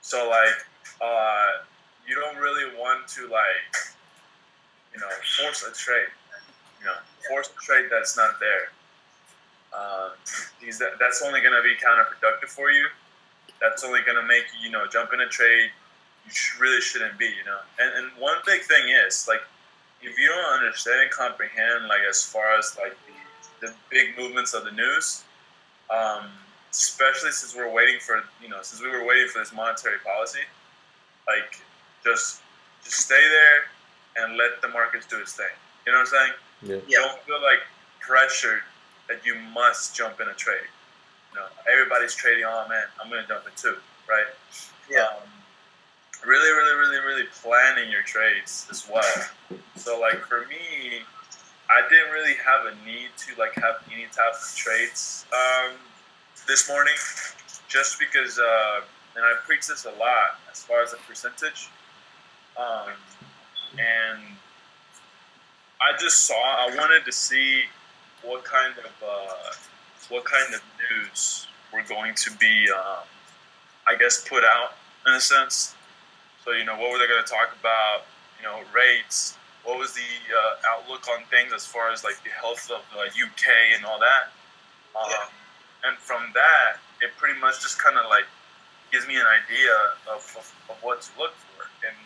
So like, you don't really want to like, force a trade. Force a trade that's not there. That's only going to be counterproductive for you. That's only going to make you, jump in a trade you really shouldn't be, And one big thing is, like, if you don't understand and comprehend, like, as far as, like, the big movements of the news, especially since we're waiting for, since we were waiting for this monetary policy, like, just stay there and let the markets do its thing. You know what I'm saying? Yeah. Don't feel, like, pressured that you must jump in a trade. Everybody's trading. Oh man, I'm gonna jump in too, right? Yeah. Really, really, really, really planning your trades as well. So like for me, I didn't really have a need to like have any type of trades this morning, just because, and I preach this a lot as far as the percentage, and I wanted to see what kind of news were going to be, I guess, put out in a sense. So, what were they going to talk about? Rates. What was the outlook on things as far as like the health of the UK and all that? And from that, it pretty much just kind of like gives me an idea of what to look for. And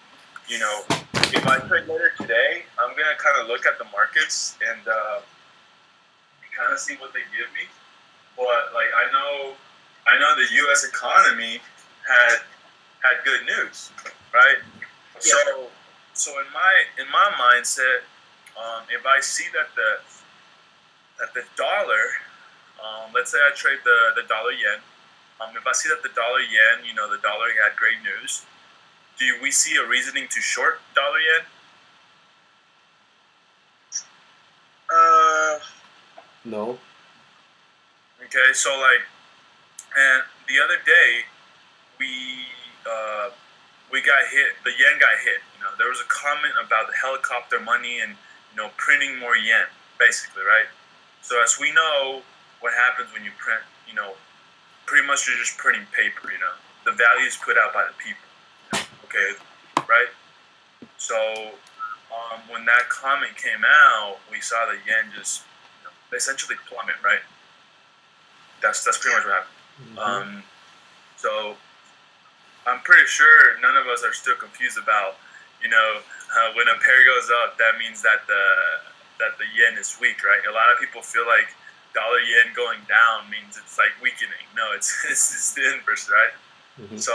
if I trade later today, I'm gonna kind of look at the markets and kind of see what they give me. But like I know the U.S. economy had good news, right? Yeah. So in my mindset, if I see that the dollar, let's say I trade the dollar yen, if I see that the dollar yen, the dollar had great news, do we see a reasoning to short dollar yen? No. Okay, so like, and the other day we got hit. The yen got hit. There was a comment about the helicopter money and printing more yen, basically, right? So as we know, what happens when you print, pretty much you're just printing paper. The value is put out by the people. Okay, right? So when that comment came out, we saw the yen just essentially plummet, right? That's pretty much what happened. So I'm pretty sure none of us are still confused about, when a pair goes up, that means that the yen is weak, right? A lot of people feel like dollar yen going down means it's like weakening. No, it's the inverse, right? So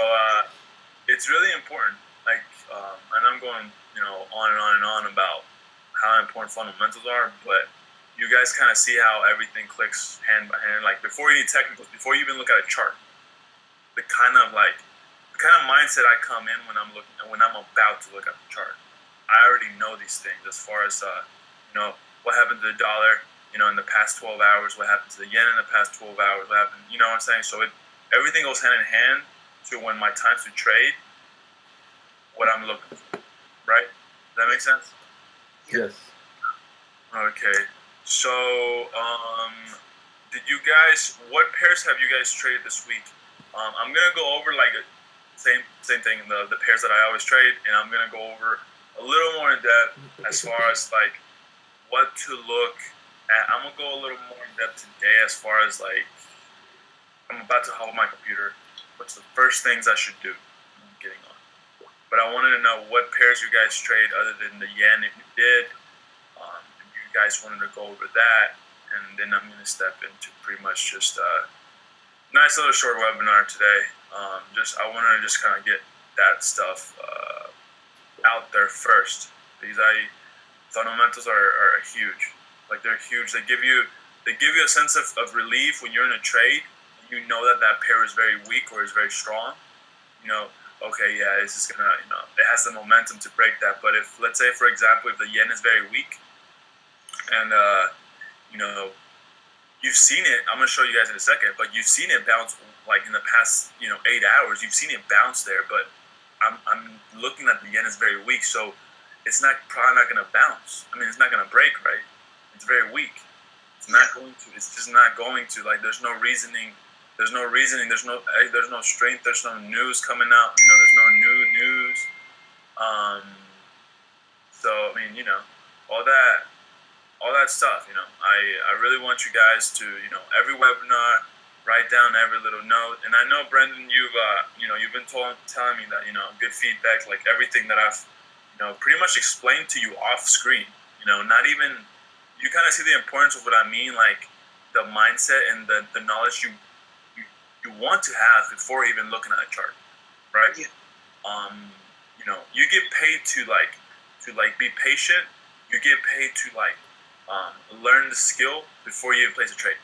it's really important. Like, and I'm going, on and on and on about how important fundamentals are, but you guys kind of see how everything clicks hand by hand. Like before you need technicals, before you even look at a chart, the kind of mindset I come in when I'm about to look at the chart. I already know these things as far as what happened to the dollar, in the past 12 hours, what happened to the yen in the past 12 hours, what happened, you know what I'm saying? So everything goes hand in hand to when my time to trade, what I'm looking for, right? Does that make sense? Yes. Okay. So, what pairs have you guys traded this week? I'm gonna go over like same thing, the pairs that I always trade, and I'm gonna go over a little more in depth as far as like what to look at. I'm gonna go a little more in depth today as far as like I'm about to hop on my computer. What's the first things I should do? I'm getting on, but I wanted to know what pairs you guys trade other than the yen, if you did. If you guys wanted to go over that, and then I'm gonna step into pretty much just nice little short webinar today. I wanted to just kind of get that stuff out there first, because fundamentals are huge. Like they're huge. They give you a sense of relief when you're in a trade. You know that pair is very weak or is very strong. Okay, yeah, it's just gonna, it has the momentum to break that. But if, let's say, for example, if the yen is very weak, and you've seen it. I'm gonna show you guys in a second, but you've seen it bounce like in the past, 8 hours. You've seen it bounce there, but I'm looking at the yen is very weak, so it's probably not gonna bounce. I mean, it's not gonna break, right? It's very weak. It's not going to. It's just not going to. Like, there's no reasoning There's no reasoning. There's no strength. There's no news coming out. You know, there's no new news. Um, so I mean, you know, all that stuff. You know, I really want you guys to, you know, every webinar, write down every little note. And I know, Brendan, you've been telling me that, you know, good feedback, like everything that I've, you know, pretty much explained to you off screen. You know, not even, you kind of see the importance of what I mean, like the mindset and the knowledge you want to have before even looking at a chart, right? Yeah. You know, you get paid to be patient. You get paid to learn the skill before you even place a trade.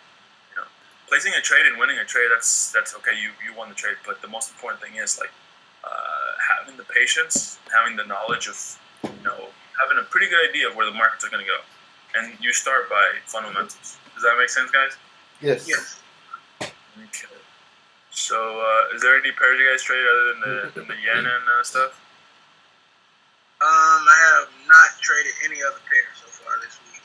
You know, placing a trade and winning a trade, that's okay. You won the trade, but the most important thing is having the patience, having the knowledge of, you know, having a pretty good idea of where the markets are going to go, and you start by fundamentals. Does that make sense, guys? Yes. Yes. Okay. So, is there any pairs you guys trade other than the yen and stuff? I have not traded any other pair so far this week.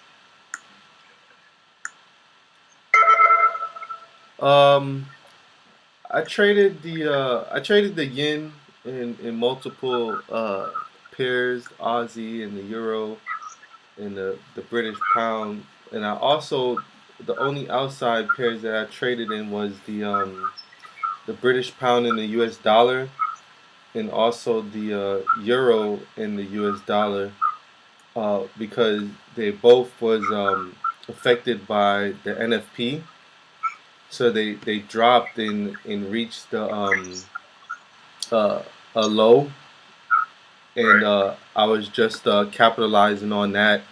I traded the yen in multiple pairs, Aussie and the euro and the British pound, and I also, the only outside pairs that I traded in was the British pound and the U.S. dollar, and also the euro and the U.S. dollar, because they both was affected by the NFP. So they dropped and reached uh, a low, and I was just capitalizing on that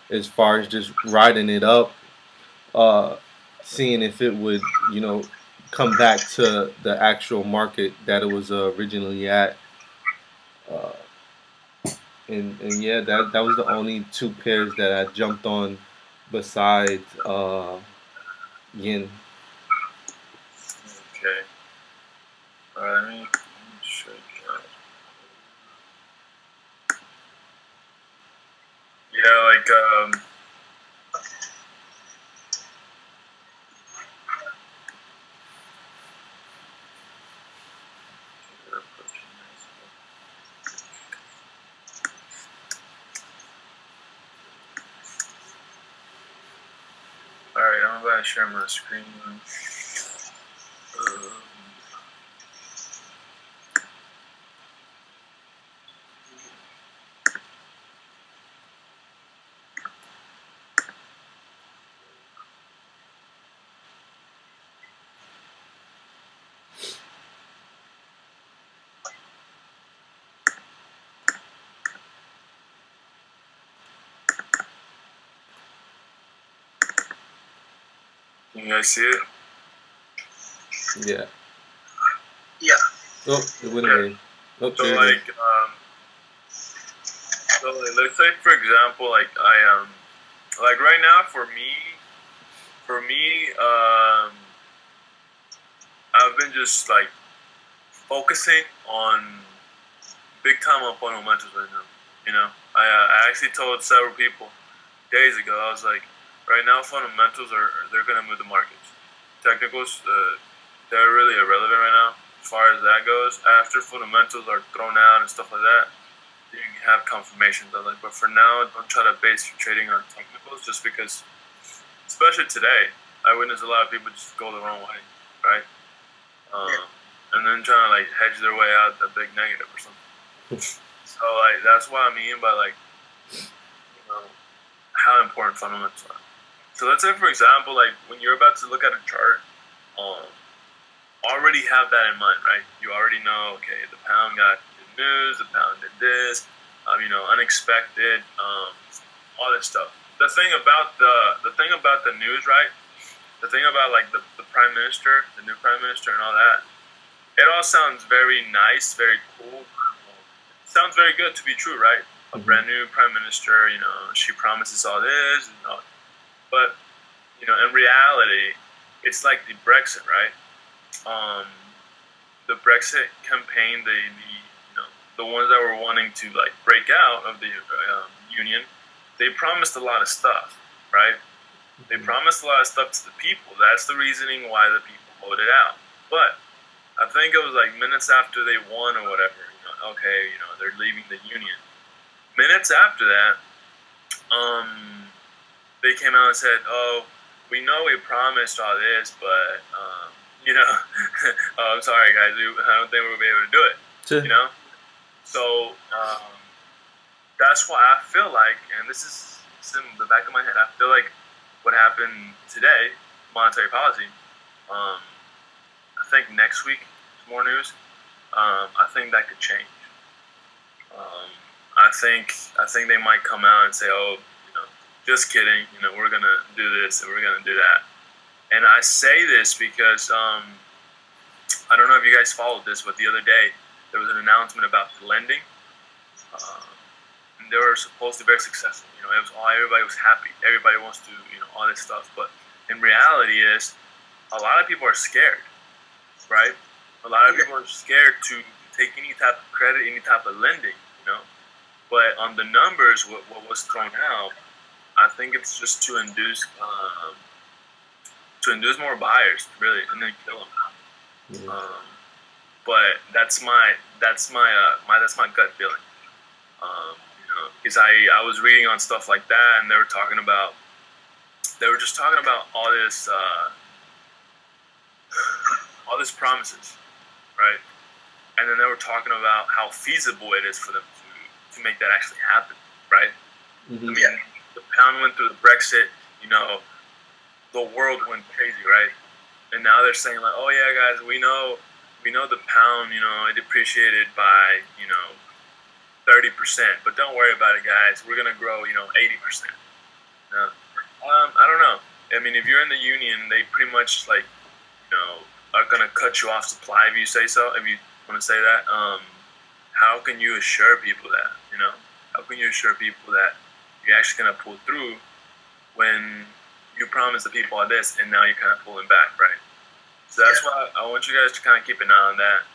as far as just riding it up, uh, seeing if it would, you know, come back to the actual market that it was originally at. Uh, and yeah, that was the only two pairs that I jumped on besides yen. Okay. All right, let me check out. Yeah, all right, I'm about to share my screen. Can you guys see it? Yeah. Yeah. Oh, it went away. Oh, So there it is. let's say for example, like right now for me, I've been just like focusing on big time on fundamentals right now. You know, I actually told several people days ago. I was like, right now fundamentals they're gonna move the markets. Technicals, they're really irrelevant right now as far as that goes. After fundamentals are thrown out and stuff like that, you can have confirmations of it. But for now, don't try to base your trading on technicals, just because, especially today, I witnessed a lot of people just go the wrong way, right? And then trying to like hedge their way out the big negative or something. So like that's what I mean by like, you know, how important fundamentals are. So let's say for example, like when you're about to look at a chart, already have that in mind, right? You already know, okay, the pound got good news, the pound did this, you know, unexpected, all this stuff. The thing about the news, right? The thing about like the prime minister, the new prime minister, and all that, it all sounds very nice, very cool. Sounds very good to be true, right? A brand new prime minister, you know, she promises all this, you know, but you know, in reality, it's like the Brexit, right? The Brexit campaign, you know, the ones that were wanting to like break out of the union, they promised a lot of stuff, right? They promised a lot of stuff to the people. That's the reasoning why the people voted out. But I think it was like minutes after they won or whatever. Okay, they're leaving the union. Minutes after that, they came out and said, "Oh, we know we promised all this, but oh, I'm sorry, guys. I don't think we'll be able to do it." Sure. So that's why I feel like, and this is in the back of my head, I feel like what happened today, monetary policy. I think next week is more news. I think that could change. I think they might come out and say, "Oh, just kidding. We're gonna do this and we're gonna do that." And I say this because I don't know if you guys followed this, but the other day there was an announcement about the lending, and they were supposed to be very successful. It was everybody was happy. Everybody wants to all this stuff, but in reality, is a lot of people are scared, right? A lot of people are scared to take any type of credit, any type of lending, But on the numbers, what was thrown out, I think it's just to induce more buyers, really, and then kill them. Yeah. But that's my gut feeling. Because I was reading on stuff like that, and they were just talking about all this promises, right? And then they were talking about how feasible it is for them to make that actually happen, right? Mm-hmm. I mean, the pound went through the Brexit, the world went crazy, right? And now they're saying like, "Oh yeah, guys, we know the pound, it depreciated by 30%, but don't worry about it, guys. We're gonna grow, 80%." I don't know. I mean, if you're in the union, they pretty much are gonna cut you off supply if you say so. If you want to say that, how can you assure people that? How can you assure people that you're actually gonna pull through when you promise the people all this and now you're kind of pulling back, right? So that's why I want you guys to kind of keep an eye on that.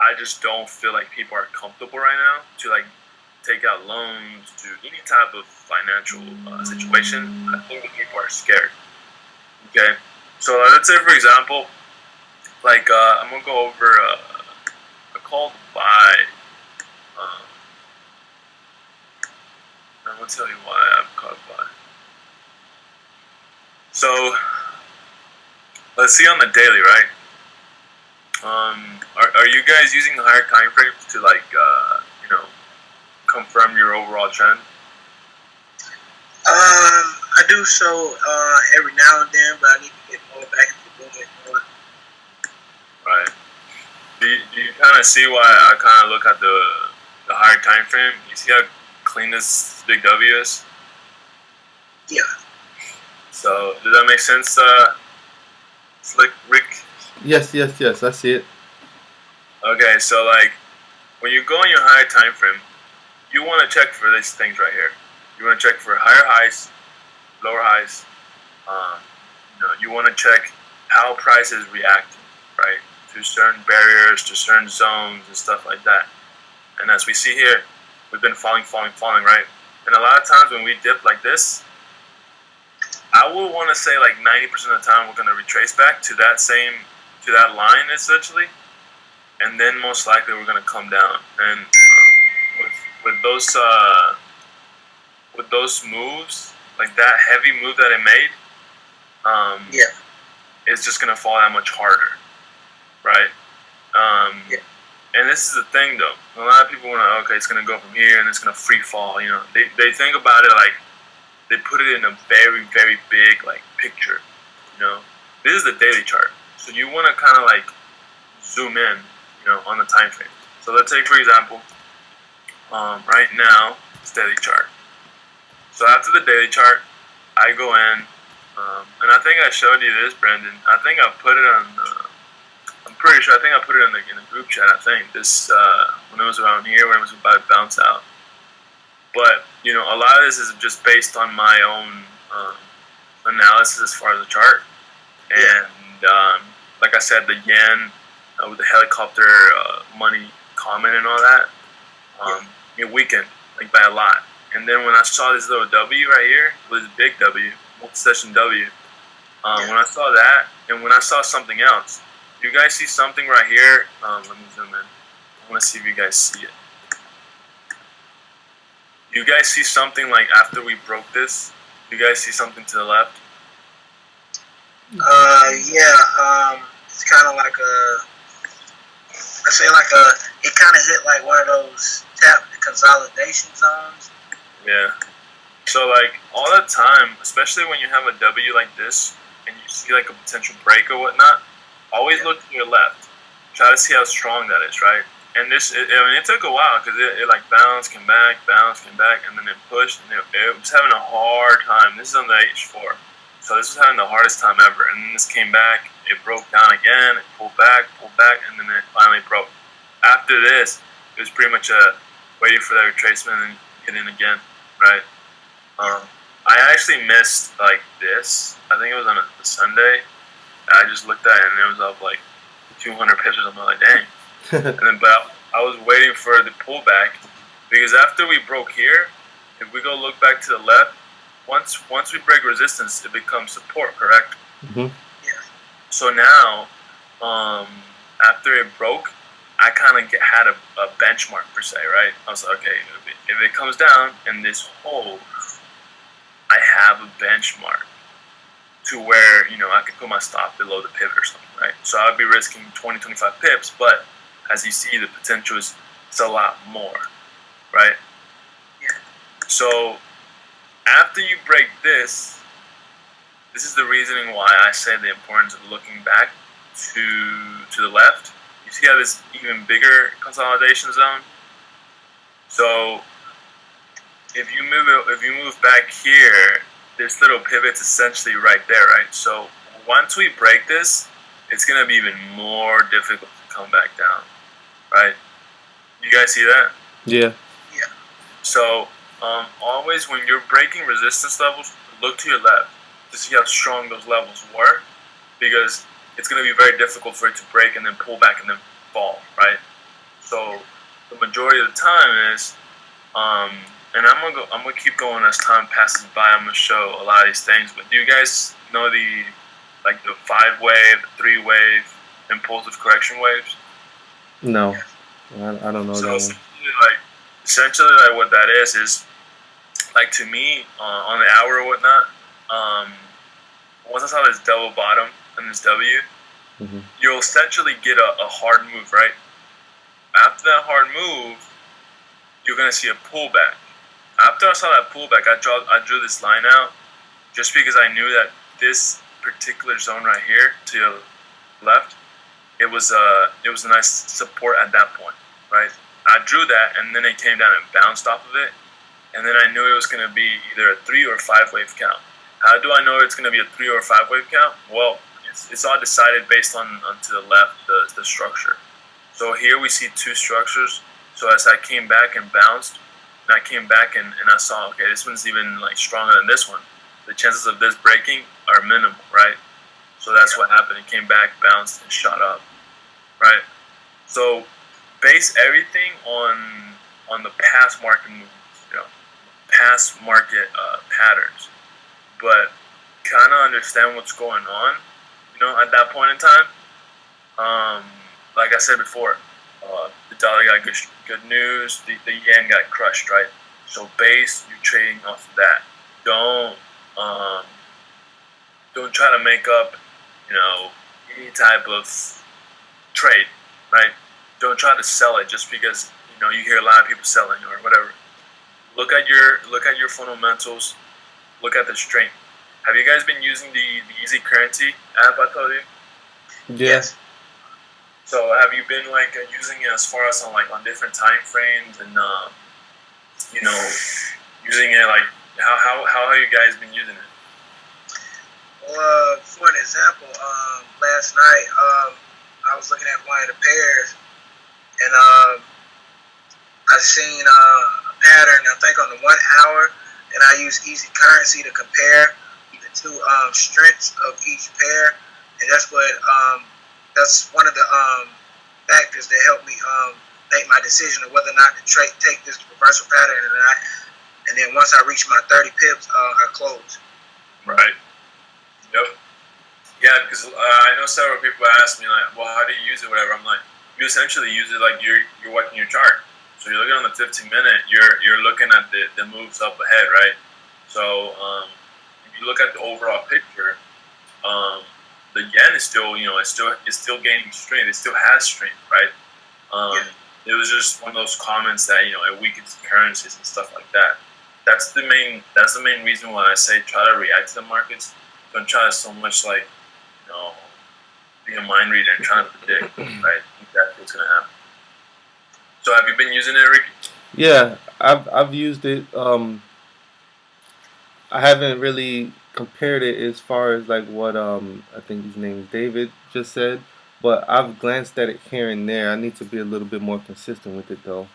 I just don't feel like people are comfortable right now to take out loans to any type of financial situation. I think that people are scared. Okay, so let's say for example, I'm gonna go over a call to buy. I'm gonna tell you why I'm called buy. So let's see on the daily, right? Are you guys using higher time frames to confirm your overall trend? I do so every now and then, but I need to get more back into doing it more. Right. Do you kind of see why I kind of look at the higher time frame? You see how clean this big W is? Yeah. So does that make sense, Slick Rick? Yes, I see it. Okay, so when you go on your higher time frame, you want to check for these things right here. You want to check for higher highs, lower highs. You want to check how prices react, right, to certain barriers, to certain zones and stuff like that. And as we see here, we've been falling, right? And a lot of times when we dip like this, I would want to say 90% of the time we're going to retrace back to that line essentially, and then most likely we're going to come down. And with those moves, that heavy move that it made, it's just going to fall that much harder, right? And this is the thing though. A lot of people want to, okay, it's going to go from here and it's going to free fall. They think about it they put it in a very, very big picture. This is the daily chart, so you want to kind of zoom in, on the time frame. So let's take for example, right now it's daily chart. So after the daily chart, I go in, and I think I showed you this, Brendan. I think I put it on. I'm pretty sure. I think I put it in the group chat. I think this when it was around here, when it was about to bounce out. But a lot of this is just based on my own analysis as far as the chart, and like I said, the yen with the helicopter money comment and all that, it weakened by a lot. And then when I saw this little W right here, with this big W, multi-session W, When I saw that, and when I saw something else, you guys see something right here? Let me zoom in. I want to see if you guys see it. You guys see something like after we broke this? You guys see something to the left? It's kind of like it kind of hit like one of those consolidation zones. Yeah. So like all the time, especially when you have a W like this and you see like a potential break or whatnot, always look to your left. Try to see how strong that is, right? And it took a while because it like bounced, came back, and then it pushed, and it was having a hard time. This is on the H4, so this was having the hardest time ever. And then this came back, it broke down again, it pulled back, and then it finally broke. After this, it was pretty much waiting for that retracement and hit in again, right? I actually missed like this. I think it was on a Sunday. I just looked at it and it was up like 200 pips or something. Like, dang. And then, but I was waiting for the pullback because after we broke here, if we go look back to the left, once we break resistance, it becomes support, correct? Mm-hmm. Yeah. So now, after it broke, I kind of had a benchmark per se, right? I was like, okay, if it comes down and this holds, I have a benchmark to where, I could put my stop below the pivot or something, right? So I'd be risking 20, 25 pips, but as you see, the potential is a lot more, right? Yeah. So after you break this is the reasoning why I say the importance of looking back to the left. You see how this even bigger consolidation zone? So if you move back here, this little pivot's essentially right there, right? So once we break this, it's gonna be even more difficult to come back down, right? You guys see that? Yeah. Yeah. So always when you're breaking resistance levels, look to your left to see how strong those levels were, because it's gonna be very difficult for it to break and then pull back and then fall, right? So the majority of the time is, and I'm gonna keep going as time passes by. I'm gonna show a lot of these things. But do you guys know the 5-wave, the 3-wave, impulsive correction waves? No, I don't know So that one. essentially, what that is like to me on the hour or whatnot. Once I saw this double bottom and this W, Mm-hmm. you'll essentially get a hard move, right? After that hard move, you're gonna see a pullback. After I saw that pullback, I drew this line out just because I knew that this particular zone right here to your left, it was a nice support at that point, right? I drew that and then it came down and bounced off of it, and then I knew it was going to be either a 3 or 5 wave count. How do I know it's going to be a 3 or 5 wave count? Well, it's all decided based on to the left, the structure. So here we see two structures. So as I came back and bounced, and I came back and I saw, okay, this one's even stronger than this one. The chances of this breaking are minimal, right? So that's what happened. It came back, bounced, and shot up, right? So base everything on the past market movements, past market patterns, but kind of understand what's going on, at that point in time. Like I said before, the dollar got good news, the yen got crushed, right? So base, you're trading off of that. Don't try to make up, any type of trade, right? Don't try to sell it just because you hear a lot of people selling or whatever. Look at your fundamentals. Look at the strength. Have you guys been using the Easy Currency app I told you? Yes. So have you been using it as far as on different time frames and using it how have you guys been using it? Well, for an example, last night I was looking at one of the pairs, and I seen a pattern. I think on the 1 hour, and I use Easy Currency to compare the two strengths of each pair, and that's one of the factors that helped me make my decision of whether or not to take this reversal pattern or not. And then once I reach my 30 pips, I close. Right. Yep. Yeah, because I know several people ask me like, well, how do you use it, whatever. I'm like, you essentially use it like you're watching your chart. So you're looking on the 15 minute, you're looking at the moves up ahead, right? So if you look at the overall picture, um, the yen is still, it's still gaining strength. It still has strength, right? Um, it was just one of those comments that it weakens currencies and stuff like that. That's the main reason why I say try to react to the markets. Don't try to so much like know, be a mind reader and trying to predict, right, exactly what's going to happen. So have you been using it, Ricky? Yeah, I've used it. I haven't really compared it as far as like what I think his name is David just said, but I've glanced at it here and there. I need to be a little bit more consistent with it though.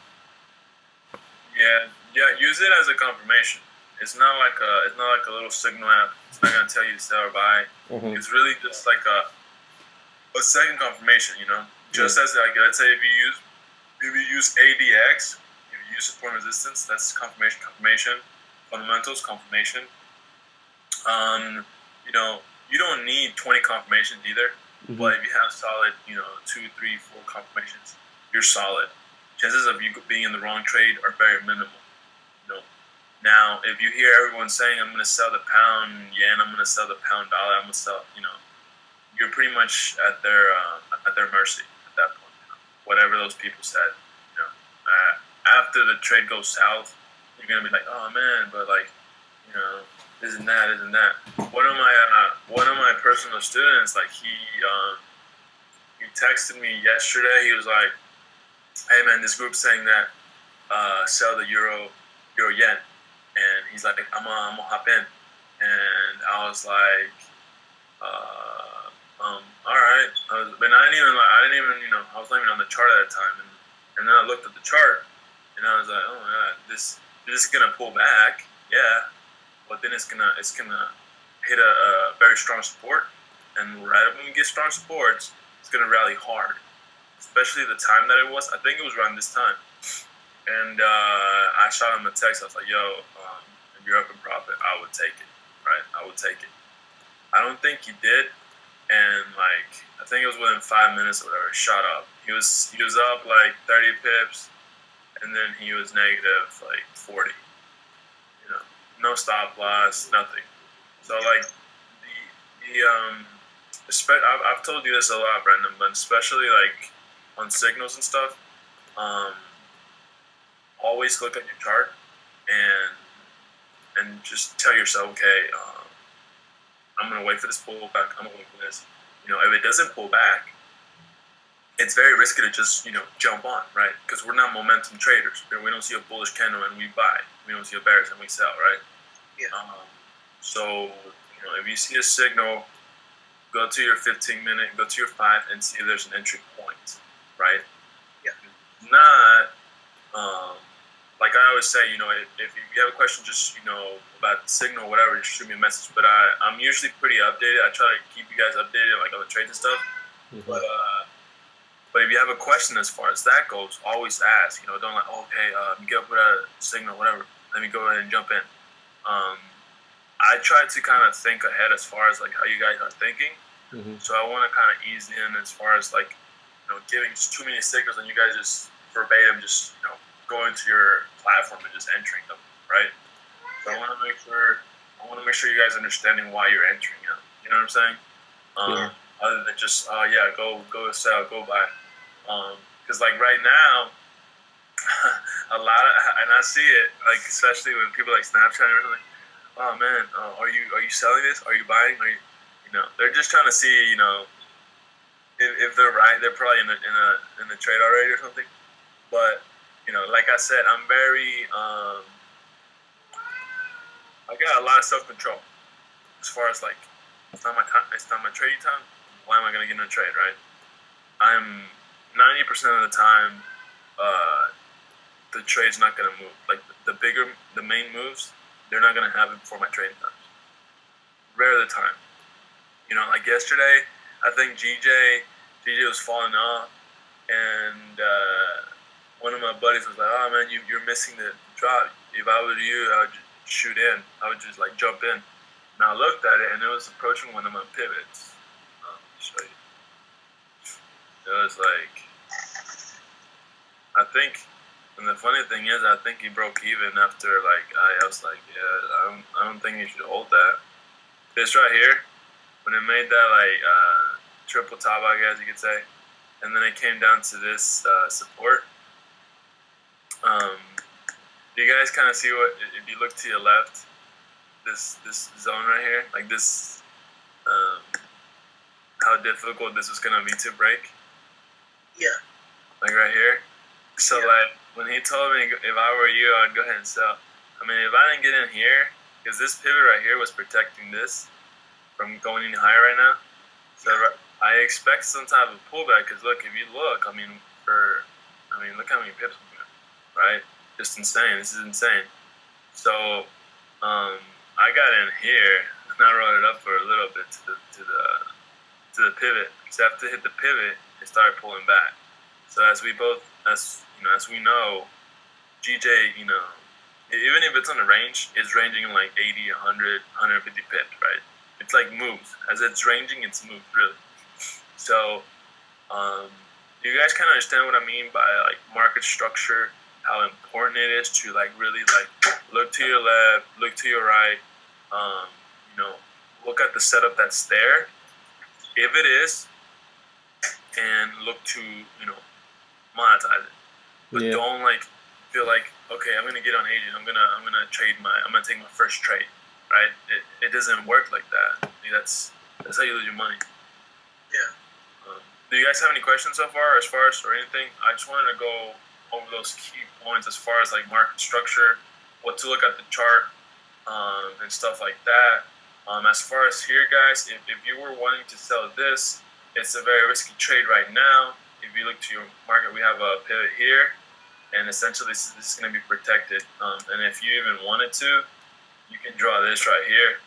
Yeah. Use it as a confirmation. It's not like a little signal app. It's not gonna tell you to sell or buy. Hmm. It's really just like a second confirmation. Yeah. Just as like let's say if you use ADX, if you use support and resistance, that's confirmation, fundamentals, confirmation. Um, you know, you don't need 20 confirmations either. Hmm. But if you have solid, 2, 3, 4 confirmations, you're solid. Chances of you being in the wrong trade are very minimal. You know. Now, if you hear everyone saying, "I'm going to sell the pound yen, I'm going to sell the pound dollar, I'm going to sell," you're pretty much at their mercy at that point. Whatever those people said, after the trade goes south, you're going to be like, "Oh man," but like, you know, isn't that, isn't that? One of my personal students, like he texted me yesterday. He was like, "Hey man, this group's saying that sell the euro yen," and he's like, I'm gonna hop in," and I was like, all right. But I didn't even, I was not even on the chart at the time, and then I looked at the chart, and I was like, oh my god, this is gonna pull back, yeah, but then it's gonna hit a very strong support, and right when we get strong supports, it's gonna rally hard, especially the time that it was. I think it was around this time, and I shot him a text. I was like, yo, if you're up in profit, I would take it, right? I would take it. I don't think he did, and like I think it was within 5 minutes or whatever, it shot up. He was up like 30 pips, and then he was negative like 40. No stop loss, nothing. So like I've told you this a lot, Brendan, but especially like on signals and stuff, um, always look at your chart and just tell yourself, okay, I'm gonna wait for this pullback. I'm gonna wait for this. If it doesn't pull back, it's very risky to just jump on, right? Because we're not momentum traders. We don't see a bullish candle and we buy. We don't see a bearish and we sell, right? Yeah. So if you see a signal, go to your 15 minute, go to your 5, and see if there's an entry point, right? Yeah. If not, like I always say, if you have a question, just about the signal, or whatever, just shoot me a message. But I'm usually pretty updated. I try to keep you guys updated, like on the trades and stuff. Hmm. But if you have a question as far as that goes, always ask. Don't like, okay, you get up with a signal, whatever. Let me go ahead and jump in. I try to kind of think ahead as far as like how you guys are thinking. Hmm. So I want to kind of ease in as far as like giving just too many signals and you guys just verbatim just go into your platform and just entering them, right? So I want to make sure you guys are understanding why you're entering them. You know what I'm saying? Yeah. Other than just yeah, go sell, go buy. Because like right now, and I see it like especially when people like Snapchat or something. Oh man, are you selling this? Are you buying? They're just trying to see if they're right. They're probably in the trade already or something. But like I said, I'm very I got a lot of self control as far as like it's not my time, it's not my trading time. Why am I gonna get in a trade, right? I'm 90% of the time, the trade's not gonna move. Like the main moves, they're not gonna happen before my trading times. Rare the time. Like yesterday, I think GJ was falling off, and one of my buddies was like, "Oh man, you're missing the drop. If I were you, I would just shoot in. I would just like jump in." And I looked at it, and it was approaching one of my pivots. show you. It was like, I think, and the funny thing is, I think he broke even after like I was like, yeah, I don't think you should hold that. This right here, when it made that like triple top, I guess you could say, and then it came down to this support. Do you guys kind of see what? If you look to your left, this zone right here, like this, how difficult this was gonna be to break. Yeah. Like right here. So like when he told me if I were you, I'd go ahead and sell. I mean, if I didn't get in here, because this pivot right here was protecting this from going any higher right now. So I expect some type of pullback. Because look, if you look, I mean, look how many pips we got, right? Just insane. This is insane. So I got in here and I rolled it up for a little bit to the pivot. Because after it hit the pivot, it started pulling back. So as we know, GJ, even if it's on the range, it's ranging in like 80, 100, 150 pips, right? It's like moves. As it's ranging, it's moves, really. So, do you guys kind of understand what I mean by like market structure? How important it is to like really like look to your left, look to your right, look at the setup that's there, if it is, and look to monetize it. But don't like feel like, okay, I'm gonna get on agent. I'm gonna take my first trade, right? It doesn't work like that. That's how you lose your money. Yeah. Do you guys have any questions so far, or anything? I just wanted to go over those key points as far as like market structure, what to look at the chart, and stuff like that. As far as here, guys, if you were wanting to sell this, it's a very risky trade right now. If you look to your market, we have a pivot here, and essentially this is going to be protected. And if you even wanted to, you can draw this right here.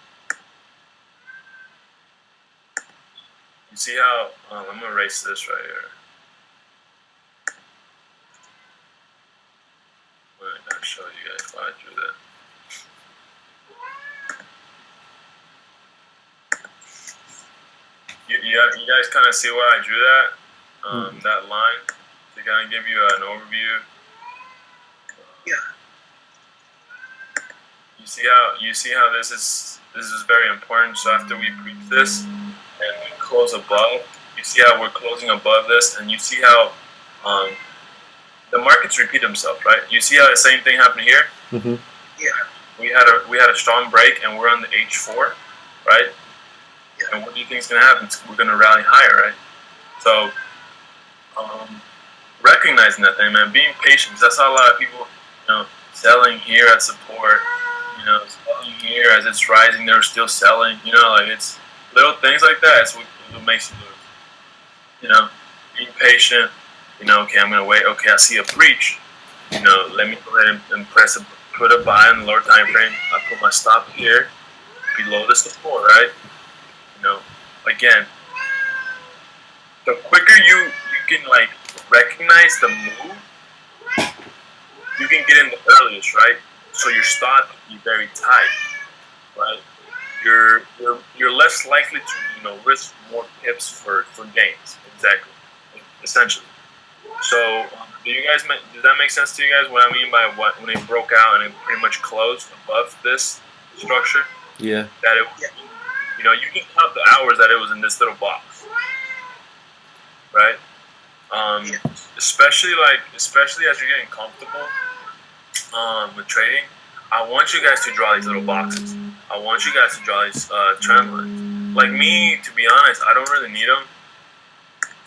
You see how, I'm going to erase this right here. I'm going to show you guys why I drew that. You guys kind of see why I drew that, that line, to kind of give you an overview. Yeah. You see how this is very important. So after we breach this and we close above, you see how we're closing above this, and you see how the markets repeat themselves, right? You see how the same thing happened here. Mm-hmm. Yeah. We had a strong break, and we're on the H4, right? Yeah. And what do you think is going to happen? We're going to rally higher, right? So, recognizing that thing, man, being patient, because that's how a lot of people, selling here at support, selling here as it's rising, they're still selling, like it's little things like that. It's what makes you lose. Being patient, okay, I'm going to wait. Okay, I see a breach. Let me go ahead and put a buy in the lower time frame. I put my stop here below the support, right? Again, the quicker you can like recognize the move, you can get in the earliest, right? So your stop can be very tight, right? You're less likely to risk more pips for gains, exactly, essentially. So does that make sense to you guys? What I mean by when it broke out and it pretty much closed above this structure? Yeah. That it. You can count the hours that it was in this little box, right? Especially as you're getting comfortable with trading, I want you guys to draw these little boxes. I want you guys to draw these trend lines. Like me, to be honest, I don't really need them.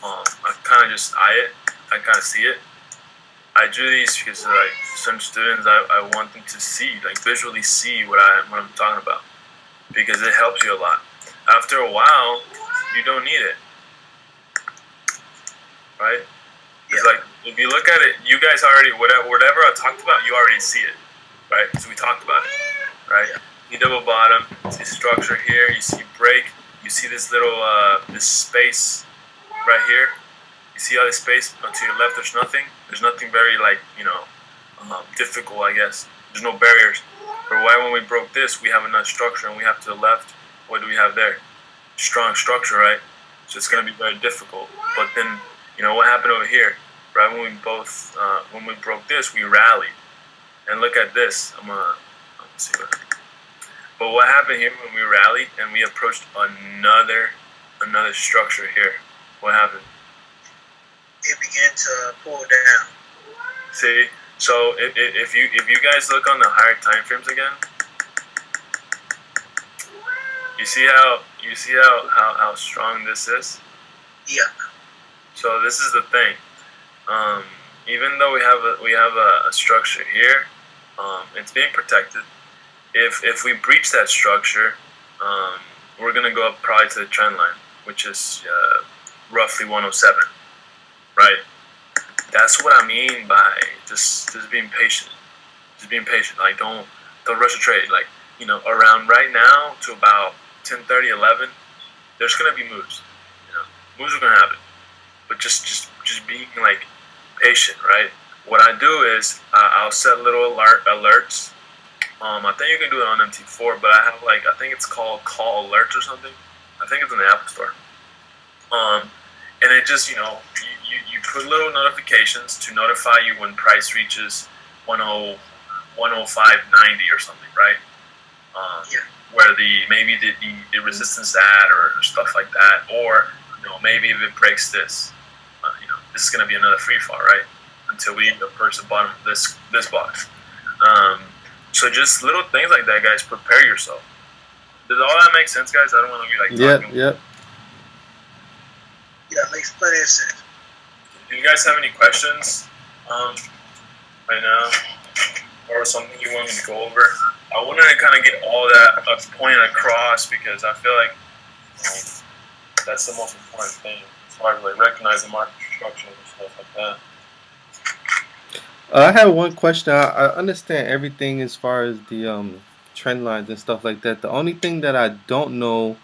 I kind of just eye it. I kind of see it. I drew these because like some students, I want them to see, like visually see what I'm talking about, because it helps you a lot. After a while, you don't need it, right? It's like if you look at it, you guys already whatever I talked about, you already see it, right? So we talked about it, right? You double bottom, see structure here, you see break, you see this little this space right here. You see how the space to your left, there's nothing. There's nothing very difficult, I guess. There's no barriers. But why when we broke this, we have enough structure, and we have to the left. What do we have there? Strong structure, right? So it's going to be very difficult. But then, what happened over here? Right when we broke this, we rallied. And look at this. I'm gonna see what. But what happened here when we rallied and we approached another structure here? What happened? It began to pull down. See, so if you guys look on the higher time frames again, you see how strong this is. Yeah. So this is the thing. Even though we have a structure here, it's being protected. If we breach that structure, we're gonna go up probably to the trend line, which is roughly 107, right? That's what I mean by just being patient. Just being patient. Like don't rush a trade. Like around right now to about 10:30, 11, there's gonna be moves. Moves are gonna happen, but just being like patient, right? What I do is I'll set little alerts. I think you can do it on MT4, but I have I think it's called call alerts or something. I think it's in the Apple Store. And it just you put little notifications to notify you when price reaches 105.90 or something, right? Yeah. Where maybe the resistance at or stuff like that, or maybe if it breaks this, this is going to be another free fall, right? Until we approach the bottom of this box. So just little things like that, guys. Prepare yourself. Does all that make sense, guys? I don't want to be talking. Yep. Yeah, it makes plenty of sense. Do you guys have any questions right now, or something you want me to go over? I wanted to kind of get all that point across because I feel like that's the most important thing. As far as recognize the market structure and stuff like that. I have one question. I understand everything as far as the trend lines and stuff like that. The only thing that I don't know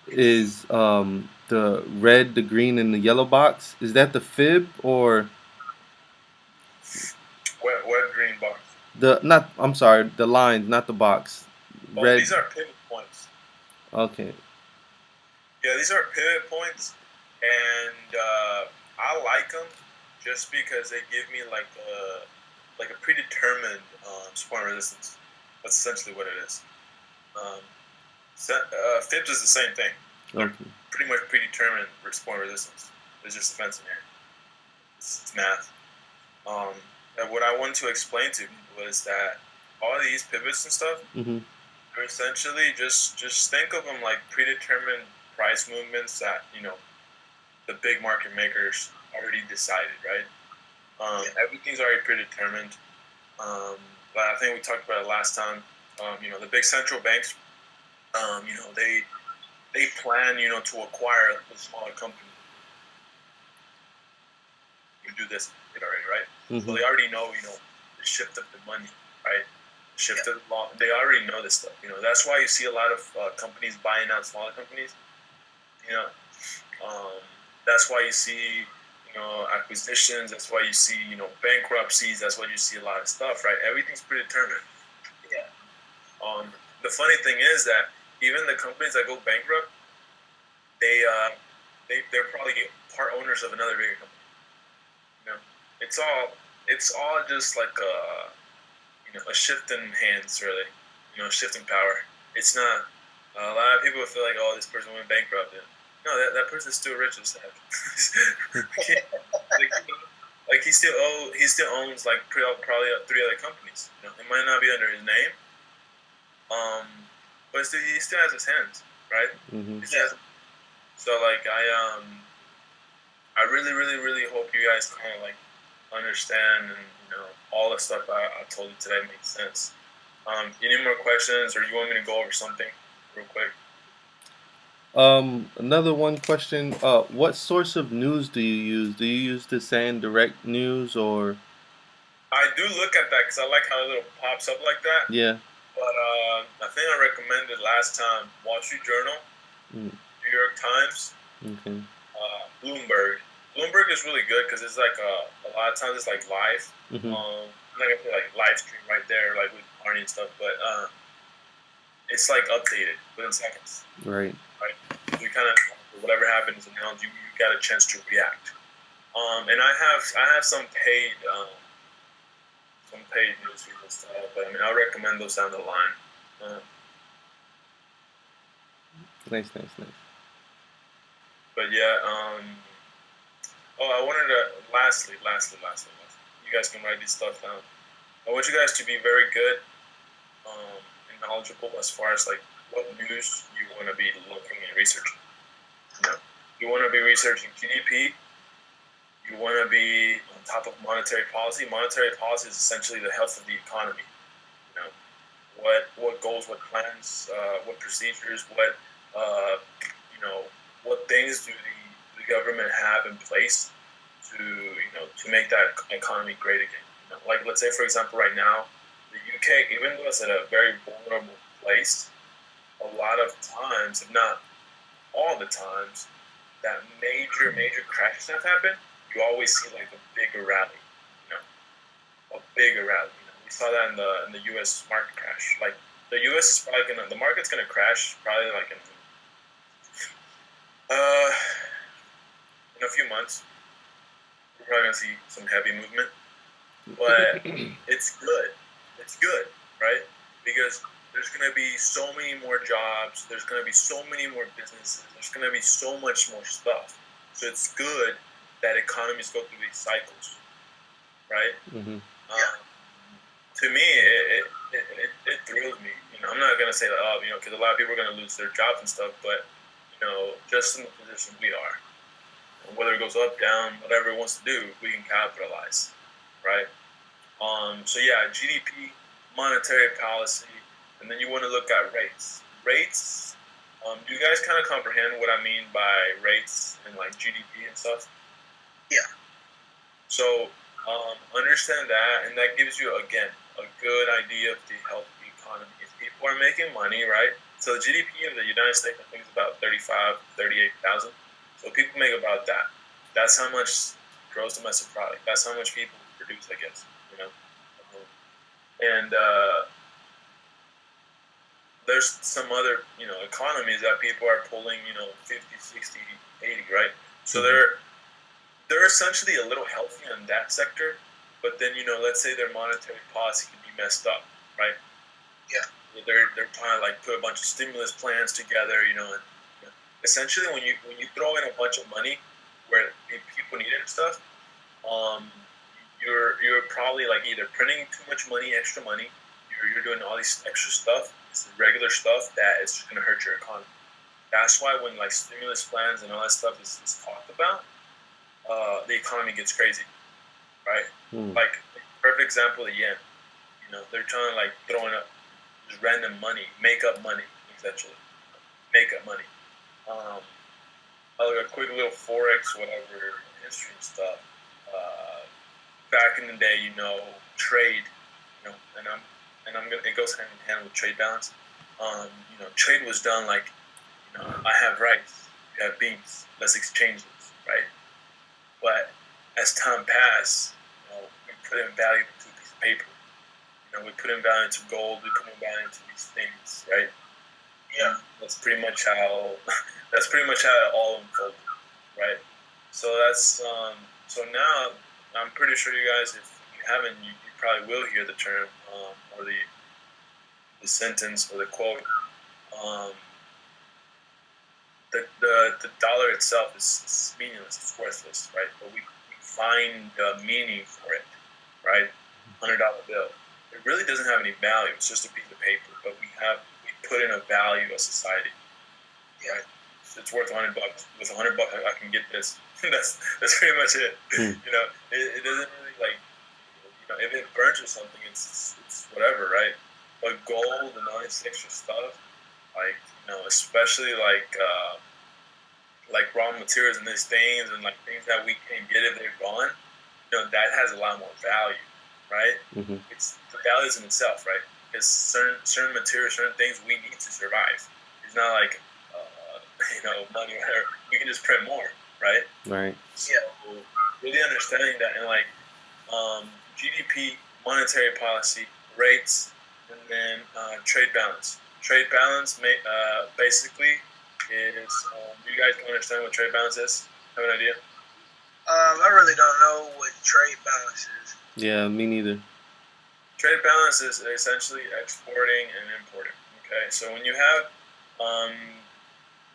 is the red, the green, and the yellow box. Is that the fib or what green box? I'm sorry, the lines, not the box. Red. These are pivot points. Okay. Yeah, these are pivot points, and I like them just because they give me like a predetermined support and resistance. That's essentially what it is. Fibs is the same thing. Okay. Pretty much predetermined support and resistance. There's just a fence in here. It's math. And what I want to explain to people is that all these pivots and stuff are essentially just think of them like predetermined price movements that the big market makers already decided, right? Everything's already predetermined. But I think we talked about it last time. The big central banks, they plan, to acquire the smaller company. You do this already, right? So they already know, the shift of the money, right? Shift of the law. They already know this stuff. That's why you see a lot of companies buying out smaller companies. That's why you see, acquisitions. That's why you see, bankruptcies. That's why you see a lot of stuff, right? Everything's predetermined. Yeah. The funny thing is that even the companies that go bankrupt, they're probably part owners of another bigger company. It's all just like a shift in hands, really. Shift in power. It's not. A lot of people feel like, oh, this person went bankrupt. No, that person's still rich as heck. Like he still owns like probably 3 other companies. It might not be under his name, but he still has his hands, right? He still has, so I really, really, really hope you guys kind of understand and all the stuff I told you today makes sense. You need more questions, or you want me to go over something real quick? Another one question. What source of news do you use? Do you use the same direct news or? I do look at that because I like how it little pops up like that. Yeah. But I think I recommended last time Wall Street Journal, New York Times, Bloomberg. Bloomberg is really good because it's like a lot of times it's like live. I'm not gonna put like live stream right there, like with Arnie and stuff, but it's like updated within seconds. Right. We kind of whatever happens, and now you got a chance to react. And I have some paid newsfeeds and stuff, but I mean I'll recommend those down the line. Nice. But yeah, oh, I wanted to lastly, you guys can write these stuff down. I want you guys to be very good and knowledgeable as far as like what news you want to be looking and researching. You want to be researching GDP. You want to be on top of monetary policy. Monetary policy is essentially the health of the economy. You know, what goals, what plans, what procedures, what things do the government have in place to make that economy great again. Like let's say for example right now, the UK, even though it's at a very vulnerable place, a lot of times, if not all the times, that major crashes have happened, you always see like a bigger rally, a bigger rally. We saw that in the U.S. market crash. Like the U.S. is probably the market's gonna crash probably like in a few months. We're probably gonna see some heavy movement, but it's good. It's good, right? Because there's going to be so many more jobs. There's going to be so many more businesses. There's going to be so much more stuff. So it's good that economies go through these cycles, right? Mm-hmm. To me, it thrills me. I'm not going to say that, because a lot of people are going to lose their jobs and stuff, but, just in the position we are, whether it goes up, down, whatever it wants to do, we can capitalize, right? So yeah, GDP, monetary policy, and then you want to look at rates. Rates, do you guys kind of comprehend what I mean by rates and like GDP and stuff? Yeah. So understand that, and that gives you, again, a good idea of the health of the economy. If people are making money, right? So the GDP of the United States, I think, is about 38,000. So people make about that. That's how much gross domestic product. That's how much people produce, I guess. And there's some other, economies that people are pulling, 50, 60, 80, right? So they're essentially a little healthy in that sector, but then, let's say their monetary policy can be messed up, right? Yeah. They're trying to like put a bunch of stimulus plans together, and essentially when you throw in a bunch of money where people need it and stuff, you're probably like either printing too much money, extra money, you're doing all these extra stuff, it's the regular stuff that is just gonna hurt your economy. That's why when like stimulus plans and all that stuff is talked about, the economy gets crazy, right? Like perfect example, the yen. They're trying to like throwing up just random money, make up money, essentially, make up money. A quick little Forex, whatever history and stuff. Back in the day, trade, and I'm gonna, it goes hand in hand with trade balance. Trade was done like, I have rice, you have beans, let's exchange this, right? But as time passed, we put in value into a piece of paper. We put in value into gold, we put in value into these things, right? Yeah, that's pretty much how it all unfolded, right? So that's so now I'm pretty sure you guys, if you haven't, you probably will hear the term or the sentence or the quote. The dollar itself is meaningless, it's worthless, right? But we find meaning for it, right? $100 bill. It really doesn't have any value. It's just a piece of paper, but we put in a value of society. Yeah, it's worth $100. With $100, I can get this. that's pretty much it. It doesn't really like, if it burns or something, it's whatever, right? But gold and all this extra stuff, like especially like raw materials and these things and like things that we can get if they're gone, that has a lot more value, right? Mm-hmm. It's the value is in itself, right? Because certain materials, certain things we need to survive. It's not like money where we can just print more, right? Right. So really understanding that, and like GDP, monetary policy, rates, and then trade balance. Trade balance basically is, do you guys understand what trade balance is? Have an idea? I really don't know what trade balance is. Yeah, me neither. Trade balance is essentially exporting and importing. Okay, so when you have,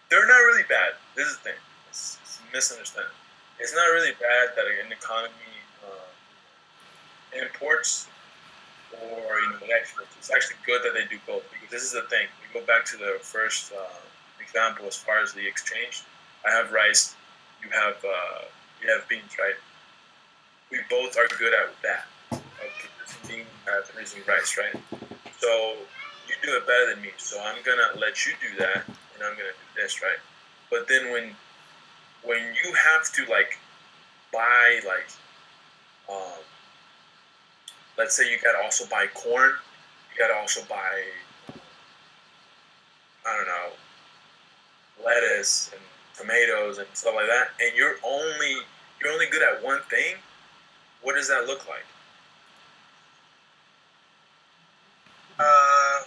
they're not really bad. This is the thing. It's a misunderstanding. It's not really bad that an economy imports or exports. It's actually good that they do both because this is the thing. We go back to the first example as far as the exchange. I have rice. You have beans, right? We both are good at that. Producing beans, producing rice, right? So you do it better than me. So I'm gonna let you do that, and I'm gonna do this, right? But then when you have to like buy like um, let's say you gotta also buy corn, you gotta also buy I don't know lettuce and tomatoes and stuff like that, and you're only good at one thing. What does that look like? Uh,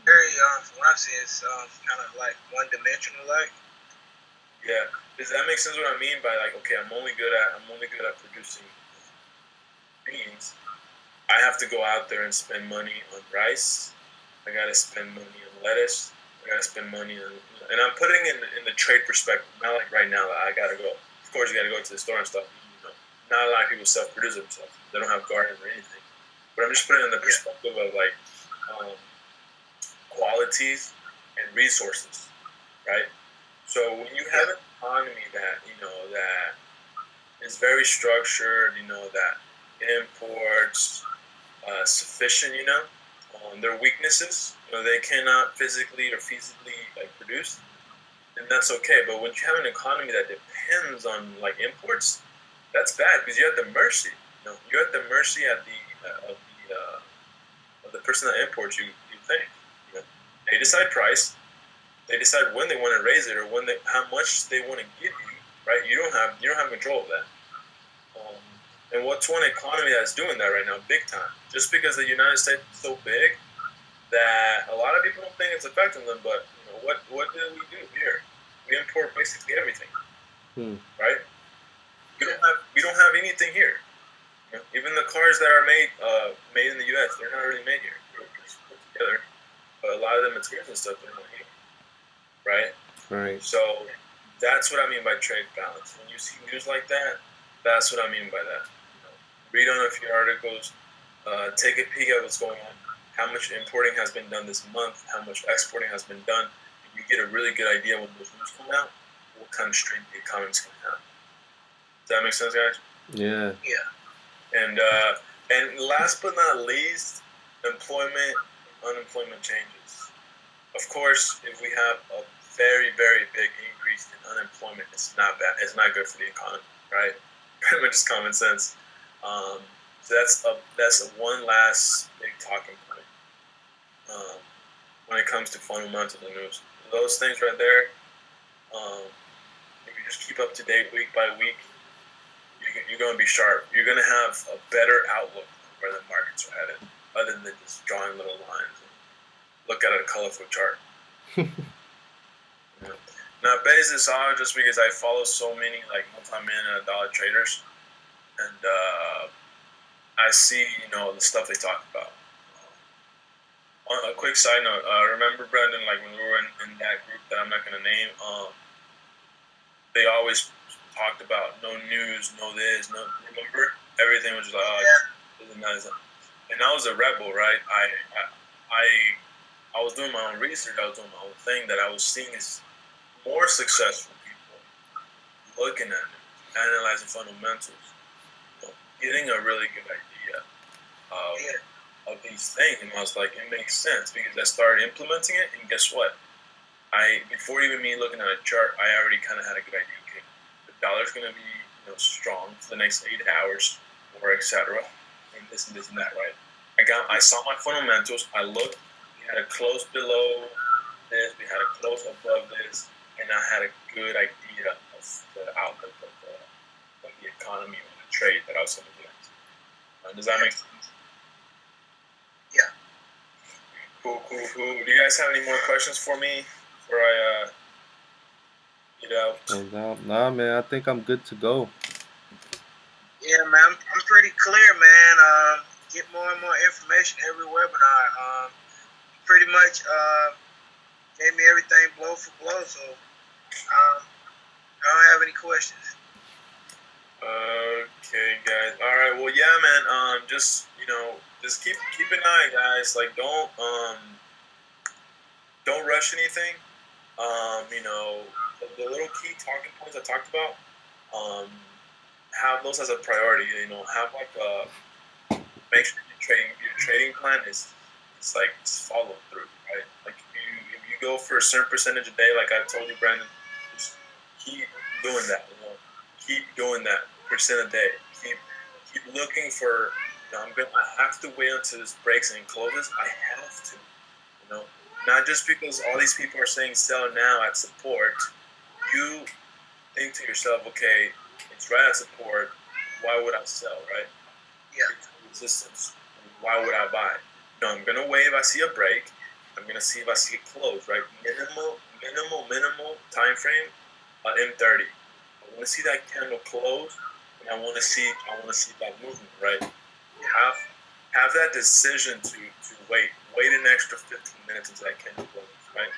very from what I've seen, it's kind of like one dimensional. Like, Yeah, does that make sense? What I mean by like, okay, I'm only good at producing beans. I have to go out there and spend money on rice. I gotta spend money on lettuce. I gotta spend money on, and I'm putting in the trade perspective. Not like right now that I gotta go. Of course, you gotta go to the store and stuff. Not a lot of people self-produce themselves. They don't have gardens or anything. But I'm just putting it in the perspective of like um, qualities and resources, right? So when you have an economy that that is very structured, that imports sufficient, their weaknesses, they cannot physically or feasibly like produce, then that's okay. But when you have an economy that depends on like imports, that's bad because you're at the mercy. You're at the mercy of the person that imports you. You think they decide price, they decide when they want to raise it or how much they want to give you. Right? You don't have control of that. Um, and what's one economy that's doing that right now, big time? Just because the United States is so big that a lot of people don't think it's affecting them, but what do we do here? We import basically everything, right? We don't have anything here. Even the cars that are made in the U.S., they're not really made here. They're just put together, but a lot of the materials and stuff they're not here, right? Right. So that's what I mean by trade balance. When you see news like that, that's what I mean by that. Read on a few articles, take a peek at what's going on, how much importing has been done this month, how much exporting has been done, and you get a really good idea when those news come out, what kind of strength the economy's going to have. Does that make sense, guys? Yeah. yeah, And last but not least, unemployment changes. Of course, if we have a very, very big increase in unemployment, it's not bad. It's not good for the economy, right? Pretty much just common sense. So that's one last big talking point when it comes to fundamental news. Those things right there, if you just keep up to date week by week, you're going to be sharp. You're going to have a better outlook on where the markets are headed, other than just drawing little lines and look at a colorful chart. Now, I base this on just because I follow so many like multi-million dollar traders, and I see the stuff they talk about. On a quick side note, remember Brendan, like when we were in that group that I'm not going to name, they always talked about no news, no this, no. Remember, everything was just like, and I was a rebel, right? I was doing my own research. I was doing my own thing that I was seeing is more successful people looking at it, analyzing fundamentals, getting a really good idea of these things, and I was like, it makes sense because I started implementing it, and guess what? Before even me looking at a chart, I already kind of had a good idea. Okay, the dollar's going to be strong for the next 8 hours, or etc. And this and that, right? I saw my fundamentals. I looked. We had a close below this. We had a close above this, and I had a good idea of the outlook of the economy or the trade that I was going to get into. Does that make sense? Yeah. Cool. Do you guys have any more questions for me? before I get out. Nah, man, I think I'm good to go. Yeah, man, I'm pretty clear, man. Get more and more information every webinar. Pretty much gave me everything blow for blow, so I don't have any questions. Okay, guys. All right. Well, yeah, man. Just just keep an eye, guys. Like, don't rush anything. The little key talking points I talked about. Have those as a priority. Have like make sure your trading plan is it's like it's follow through, right? Like if you go for a certain percentage a day, like I told you, Brandon, just keep doing that. Keep doing that percent a day. Keep looking for. I have to wait until this breaks and closes. I have to. Not just because all these people are saying sell now at support. You think to yourself, okay, it's right at support. Why would I sell, right? Yeah. Resistance. Why would I buy? I'm gonna wait if I see a break. I'm gonna see if I see a close, right? Minimal time frame on M30. I want to see that candle close, and I want to see that movement, right? Have that decision to wait an extra 15 minutes until that candle closes, right?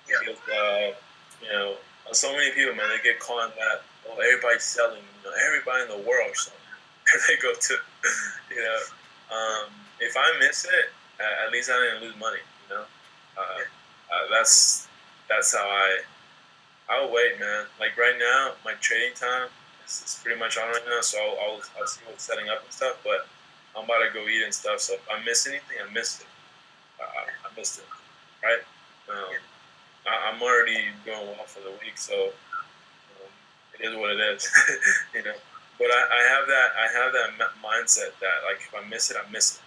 Yeah. Because so many people, man, they get caught in that. Oh, everybody's selling. Everybody in the world selling. They go to, if I miss it, at least I didn't lose money. That's how I'll wait, man. Like right now, my trading time is pretty much on right now, so I'll see what's setting up and stuff. But I'm about to go eat and stuff, so if I miss anything, I missed it. I missed it, right? I'm already doing well for the week, so it is what it is, But I have that mindset that like if I miss it, I miss it.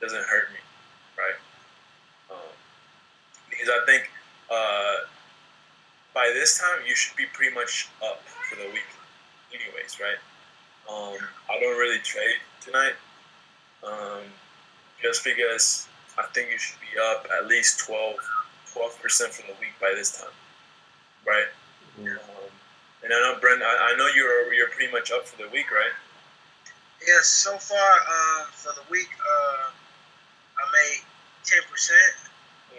It doesn't hurt me, right? Because I think by this time you should be pretty much up for the week, anyways, right? I don't really trade tonight, just because I think you should be up at least 12% for the week by this time, right? Yeah. And I know, Brent, I know you're pretty much up for the week, right? Yes, so far for the week, I made 10%.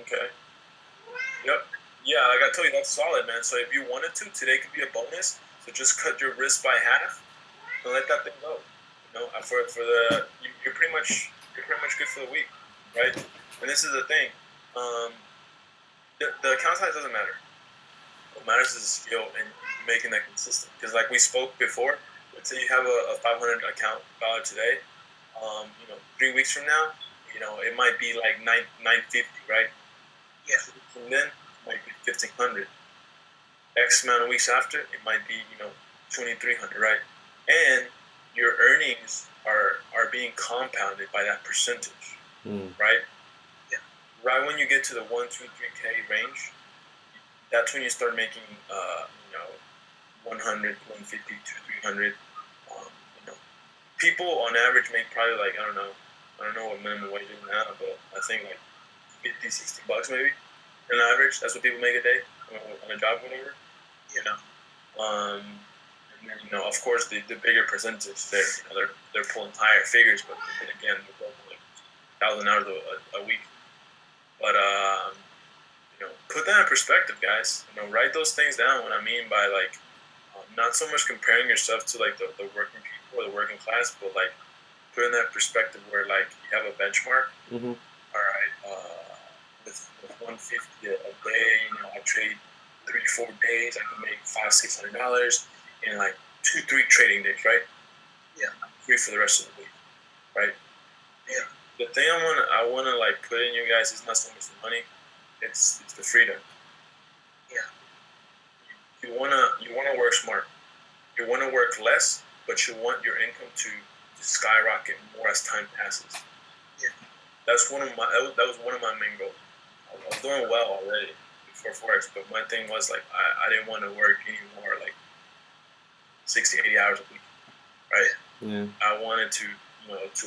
Okay. Yep. Yeah, like I told you, that's solid, man. So if you wanted to, today could be a bonus. So just cut your risk by half and let that thing go. You're pretty much good for the week, right? And this is the thing. The account size doesn't matter. What matters is the skill and making that consistent. Because like we spoke before, let's say you have a 500 account value today. 3 weeks from now, it might be like 950, right? Yeah. From then, it might be 1500. X amount of weeks after, it might be 2300, right? And your earnings are being compounded by that percentage, right? Yeah. Right when you get to the 1, 2, 3K range, that's when you start making 100, 150, 300. People on average make probably like I don't know what minimum wage is now, but I think like 50, 60 bucks maybe on average. That's what people make a day on a job, whatever. And then of course the bigger percentage they're pulling higher figures, but then again they're pulling like 1,000 hours a week. But put that in perspective, guys. Write those things down. What I mean by like not so much comparing yourself to like the working people or the working class, but like put in that perspective where like you have a benchmark. Mm-hmm. All right, with 150 a day, I trade 3-4 days, I can make $500-$600 in like 2-3 trading days, right? Yeah. I'm free for the rest of the week, right? Yeah. The thing I wanna like put in you guys is not so much the money, it's the freedom. Yeah. You wanna work smart. You wanna work less, but you want your income to skyrocket more as time passes. Yeah. That was one of my main goals. I was doing well already before Forex, but my thing was like I didn't want to work anymore like 60, 80 hours a week, right? Yeah. I wanted to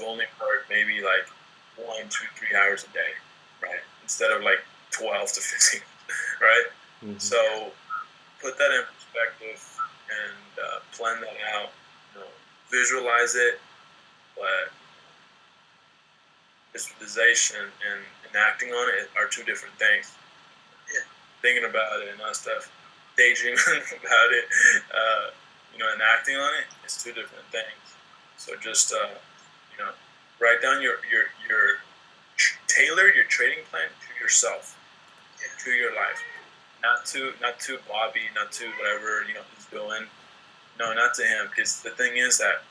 only work maybe like 1, 2, 3 hours a day, right? Instead of like 12 to 15 right? Mm-hmm. So put that in perspective and plan that out. Visualize it, but visualization and acting on it are two different things. Yeah. Thinking about it and all stuff, daydreaming about it, and acting on it is two different things. So just write down your tailor your trading plan to yourself, to your life, not to Bobby, not to whatever he's doing. No, not to him, because the thing is that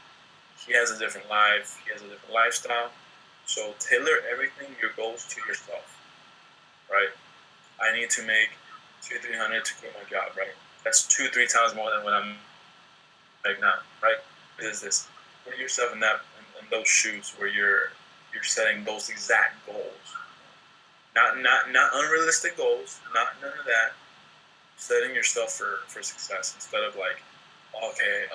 he has a different life, he has a different lifestyle. So tailor everything your goals to yourself, right? I need to make 200-300 to quit my job, right? That's 2-3 times more than what I'm like now, right? It is this. Put yourself in those shoes where you're setting those exact goals, not unrealistic goals, not none of that. Setting yourself for success instead of like, okay,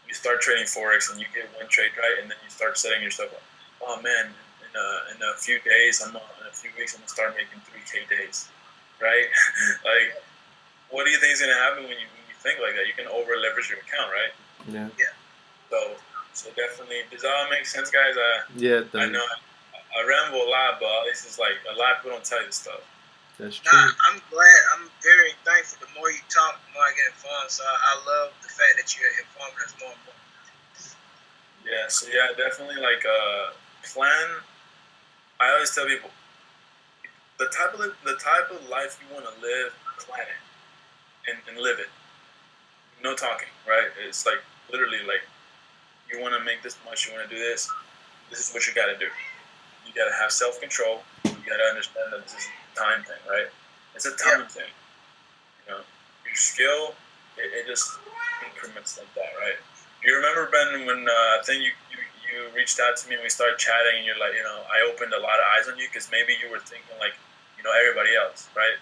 you start trading Forex and you get one trade right, and then you start setting yourself up. Oh man, in a few days, in a few weeks, I'm gonna start making 3K days, right? Like, what do you think is gonna happen when you think like that? You can over leverage your account, right? Yeah. So definitely, does that all make sense, guys? Yeah, it does. I know I ramble a lot, but this is like a lot of people don't tell you this stuff. That's true. Nah, I'm glad. I'm very thankful. The more you talk, the more I get informed. So I love the fact that you're informing us more and more. Yeah. So yeah, definitely like plan. I always tell people the type of life you want to live, plan it and live it. No talking, right? It's like literally like you want to make this much, you want to do this. This is what you got to do. You got to have self control. You got to understand that this is a time thing, right? It's a time thing. Your skill, it just increments like that, right? You remember, Ben, when I think you reached out to me and we started chatting, and you're like, I opened a lot of eyes on you because maybe you were thinking like, everybody else, right?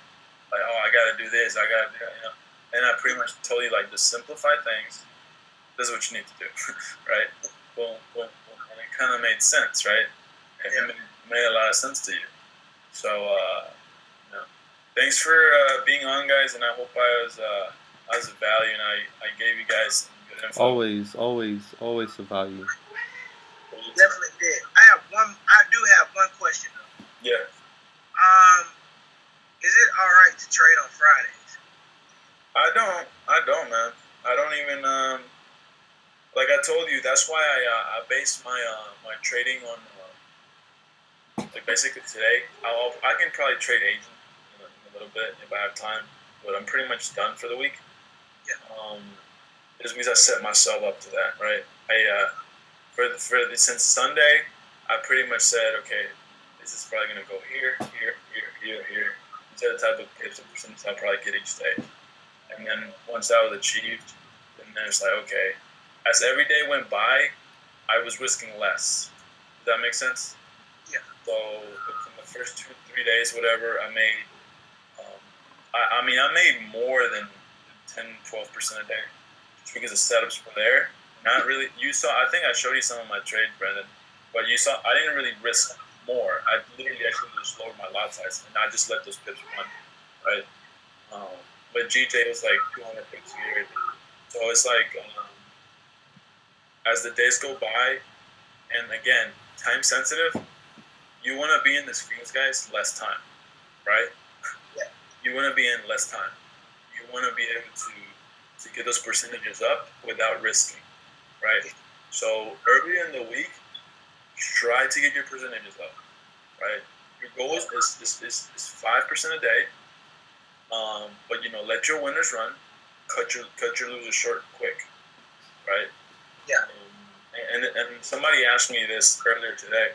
Like, oh, I got to do this, I got to do that, And I pretty much told you like, just simplify things. This is what you need to do, right? Boom, boom, boom, and it kind of made sense, right? It made a lot of sense to you. So, thanks for being on, guys, and I hope I was of value and I gave you guys some good info. Always a value. Definitely did. I do have one question though. Yeah. Is it all right to trade on Fridays? I don't, man. I don't even like I told you. That's why I base my trading on like basically today. I can probably trade agent in a little bit if I have time, but I'm pretty much done for the week. Yeah. It just means I set myself up to that, right? Since Sunday, I pretty much said, okay, this is probably gonna go here. These are the type of pips and percentages I'll probably get each day. And then once that was achieved, then it's like, okay, as every day went by, I was risking less. Does that make sense? Yeah. So in the first 2-3 days, whatever, I made, I made more than 10-12% a day just because the setups were there. Not really. You saw. I think I showed you some of my trades, Brendan. But you saw. I didn't really risk more. I literally actually just lowered my lot size and I just let those pips run, right? But GJ was like 200 pips a year. So it's like as the days go by, and again, time sensitive. You want to be in this field, guys, less time, right? Yeah. You want to be in less time. You want to be able to get those percentages up without risking, right? So early in the week, try to get your percentages up, right? Your goal is 5% a day, but let your winners run, cut your losers short quick, right? Yeah. And somebody asked me this earlier today.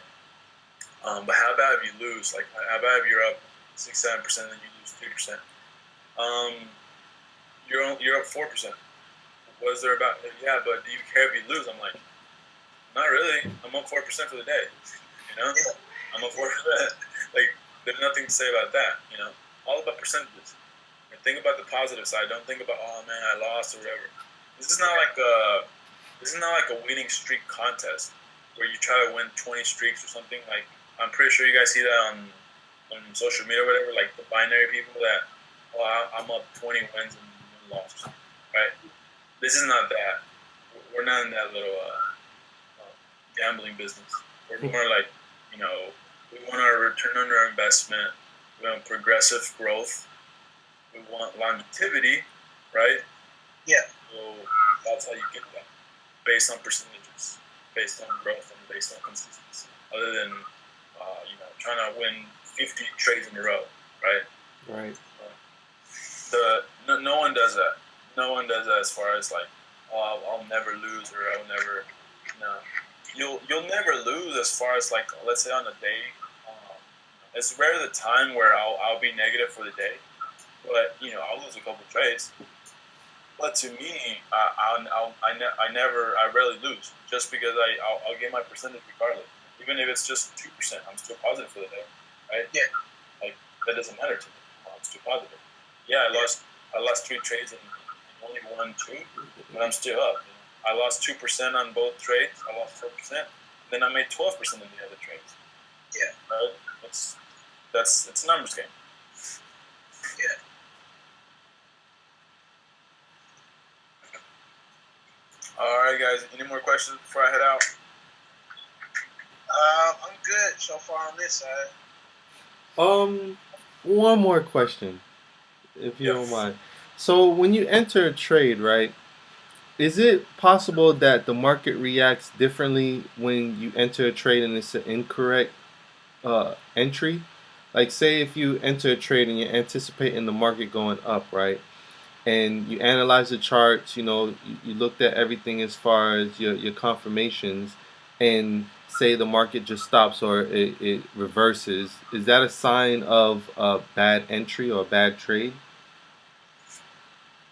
But how about if you lose? Like, how about if you're up 6-7% and then you lose 3%? You're up 4%. What is there about? Yeah, but do you care if you lose? I'm like, not really. I'm up 4% for the day. Yeah. I'm up 4%. Like, there's nothing to say about that. All about percentages. And think about the positive side. Don't think about, oh man, I lost or whatever. This is not like a winning streak contest where you try to win 20 streaks or something. Like, I'm pretty sure you guys see that on on social media or whatever, like the binary people that, I'm up 20 wins and 1 loss, right? This is not that. We're not in that little gambling business. We're more like, we want our return on our investment. We want progressive growth. We want longevity, right? Yeah. So that's how you get that, based on percentages, based on growth, and based on consistency. Other than trying to win 50 trades in a row, right? Right. No one does that. No one does that as far as like, I'll never lose, or I'll never. No, you'll never lose as far as like, let's say on a day. It's rare the time where I'll be negative for the day, but I'll lose a couple trades. But to me, I rarely lose, just because I'll get my percentage regardless. Even if it's just 2%, I'm still positive for the day, right? Yeah. Like that doesn't matter to me. I'm still positive. Yeah, I lost 3 trades and only won 2, but I'm still up. I lost 2% on both trades. I lost 4%. Then I made 12% in the other trades. Yeah. Right? It's a numbers game. Yeah. All right, guys. Any more questions before I head out? I'm good so far on this side. One more question, if you don't mind. So when you enter a trade, right? Is it possible that the market reacts differently when you enter a trade and it's an incorrect entry? Like, say if you enter a trade and you're anticipating the market going up, right? And you analyze the charts, you looked at everything as far as your confirmations, and say the market just stops or it reverses. Is that a sign of a bad entry or a bad trade?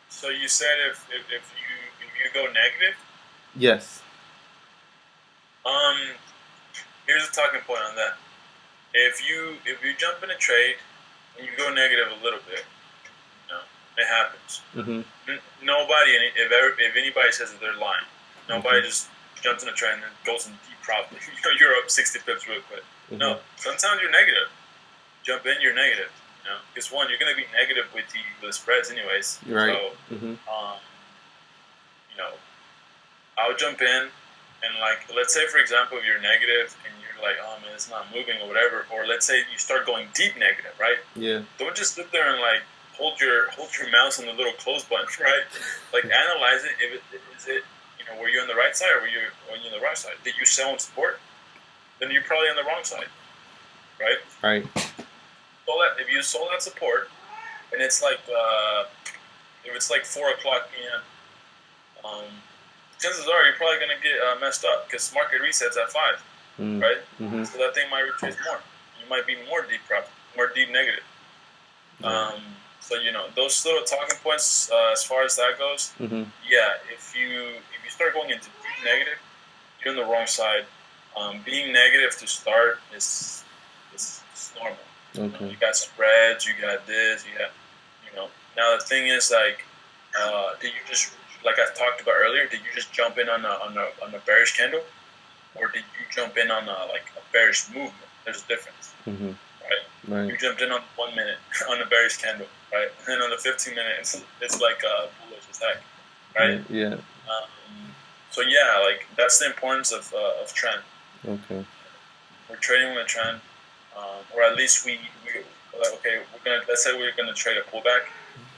So you said if you go negative. Yes. Here's a talking point on that. If you jump in a trade and you go negative a little bit, it happens. Mm-hmm. Nobody, if anybody says that they're lying, nobody just jumps in a trade and then goes in deep profit. You're up 60 pips real quick. Mm-hmm. No, sometimes you're negative. Jump in, you're negative. Because one, you're going to be negative with the spreads anyways. Right. So, I'll jump in. And like, let's say for example, if you're negative and you're like, oh man, it's not moving or whatever, or let's say you start going deep negative, right? Yeah. Don't just sit there and like hold your mouse on the little close button, right? Like analyze it. Is it were you on the right side or were you on the wrong side? Did you sell in support? Then you're probably on the wrong side, right? Right. If you sold at support and it's like if it's like 4:00 p.m. Chances are you're probably going to get messed up because market resets at 5, right? Mm-hmm. So that thing might retrace more. You might be more deep profit, more deep negative. So those little talking points as far as that goes. Mm-hmm. Yeah, if you start going into deep negative, you're on the wrong side. Being negative to start is normal. Okay. You got spreads, you got this, you got Now the thing is like, did you just like I talked about earlier? Did you just jump in on a bearish candle, or did you jump in on a bearish movement? There's a difference, mm-hmm. Right? You jumped in on 1 minute on a bearish candle, right? And then on the 15 minutes, it's like bullish as heck, right? Yeah. So yeah, like that's the importance of trend. Okay. We're trading with a trend, or at least we're let's say we're gonna trade a pullback.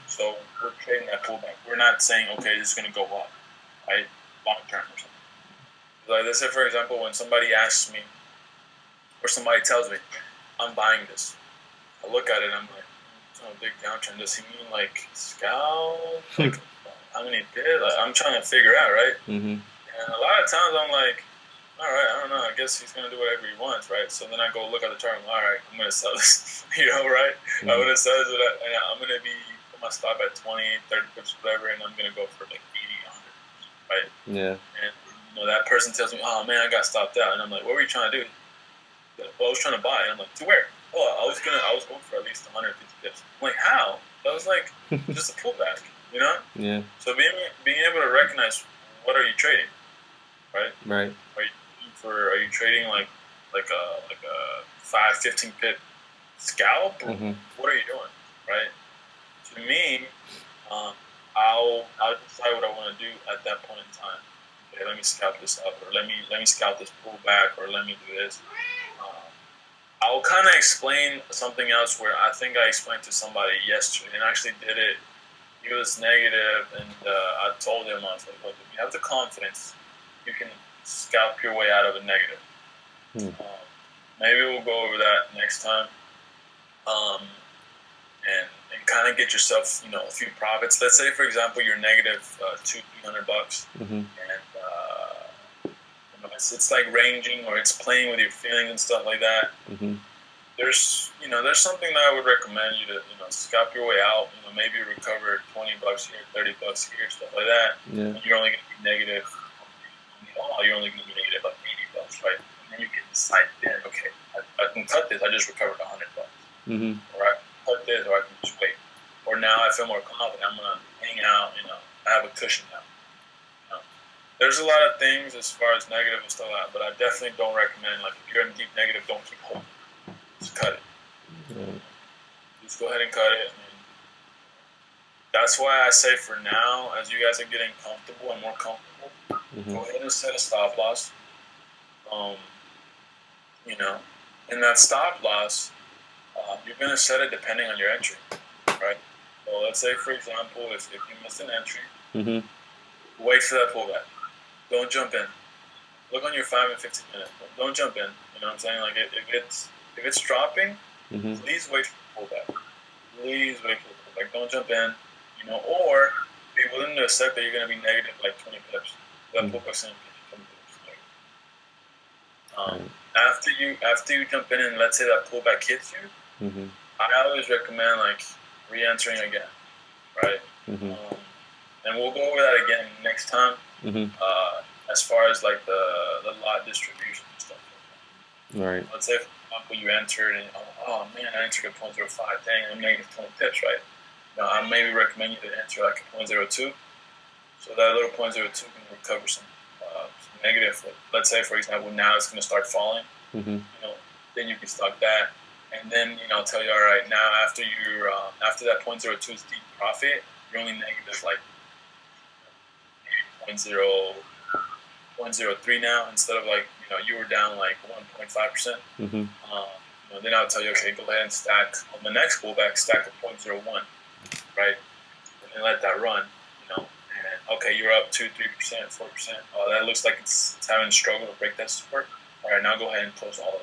So we're trading that pullback. We're not saying, okay, this is going to go up, right, long term or something. Like let's say, for example, when somebody asks me or somebody tells me, I'm buying this, I look at it and I'm like, it's not a big downtrend. Does he mean like scalp? Like, how many did? Like, I'm trying to figure out, right? Mm-hmm. And a lot of times I'm like, all right, I don't know. I guess he's going to do whatever he wants, right? So then I go look at the chart and I'm like, all right, I'm going to sell this, right? Mm-hmm. I'm going to sell this and I'm going to my stop at 20, 30 pips, whatever, and I'm going to go for like 80, 100, right? Yeah. And, that person tells me, oh, man, I got stopped out. And I'm like, what were you trying to do? Well, I was trying to buy. And I'm like, to where? Oh, I was going for at least 150 pips. I'm like, how? That was like just a pullback, Yeah. So being able to recognize what are you trading, right? Right. Are you trading like a 5, 15 pip scalp, or Mm-hmm. what are you doing, right? To me, I'll decide what I want to do at that point in time. Okay, let me scalp this up, or let me scalp this pullback, or let me do this. Um, I'll kind of explain something else where I think I explained to somebody yesterday and actually did it. He was negative, and I told him, I was like, look, if you have the confidence, you can scalp your way out of a negative. Mm. Maybe we'll go over that next time. Um, and kind of get yourself, a few profits. Let's say, for example, you're negative $200-300, Mm-hmm. and it's like ranging, or it's playing with your feelings and stuff like that. Mm-hmm. There's something that I would recommend you to scalp your way out. Maybe recover $20 here, $30 here, stuff like that. Yeah. And you're only going to be negative. You're only going to be negative like $80, right? And then you can decide then, okay, I can cut this. I just recovered $100. Mm-hmm. Or I can cut this, or I can just wait. Or now I feel more confident. I'm gonna hang out. I have a cushion now. There's a lot of things as far as negative and stuff like that, but I definitely don't recommend, like, if you're in deep negative, don't keep holding. Just cut it. Right. Just go ahead and cut it. And that's why I say for now, as you guys are getting comfortable and more comfortable, Mm-hmm. go ahead and set a stop loss. And that stop loss, you're gonna set it depending on your entry, right? So let's say, for example, if you missed an entry, Mm-hmm. wait for that pullback. Don't jump in. Look on your 5 and 15 minutes. Don't jump in. You know what I'm saying? Like, if it's dropping, Mm-hmm. please wait for the pullback. Please wait for the pullback. Don't jump in. Or be willing to accept that you're going to be negative like 20 pips. That pullback's going to be 20 pips. After you jump in and let's say that pullback hits you, Mm-hmm. I always recommend like re-entering again, right? Mm-hmm. And we'll go over that again next time. Mm-hmm. As far as like the lot distribution and stuff. Right. Let's say, for example, you entered and oh man, I entered at 0.05. Dang, I'm negative 20 pips, right? I maybe recommend you to enter like a 0.02. So that little 0.02 can recover some negative. Let's say, for example, now it's going to start falling. Mm-hmm. Then you can stock that, and then I'll tell you, all right, now after that 0.02 is deep profit, you're only negative like 0.03 now instead of like you were down like 1.5%. Mm-hmm. Then I'll tell you, okay, go ahead and stack on the next pullback, stack a 0.01, right, and let that run. And okay, you're up 2, 3%, 4%. Oh, that looks like it's having a struggle to break that support. All right, now go ahead and close all of them.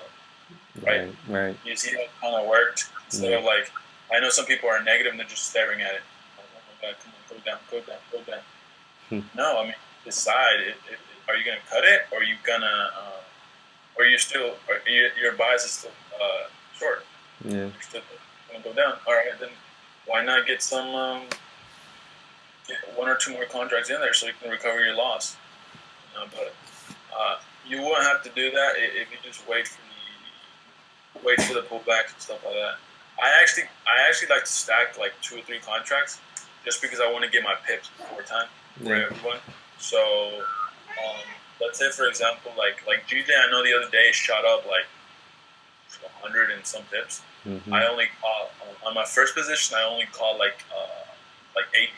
Right. Right. You see how it kind of worked instead of like, I know some people are negative and they're just staring at it. Oh my God, come on, go down. No, I mean, decide. Are you gonna cut it, or are you gonna, or you still, your bias is still short? Yeah. You're still gonna go down. All right, then why not get some, get 1 or 2 more contracts in there so you can recover your loss? But you won't have to do that if you just wait for the pullbacks and stuff like that. I actually like to stack like 2 or 3 contracts just because I want to get my pips before time for everyone. So let's say, for example, like GJ, I know the other day shot up like 100 and some pips. Mm-hmm. I only caught on my first position. I only caught like 80.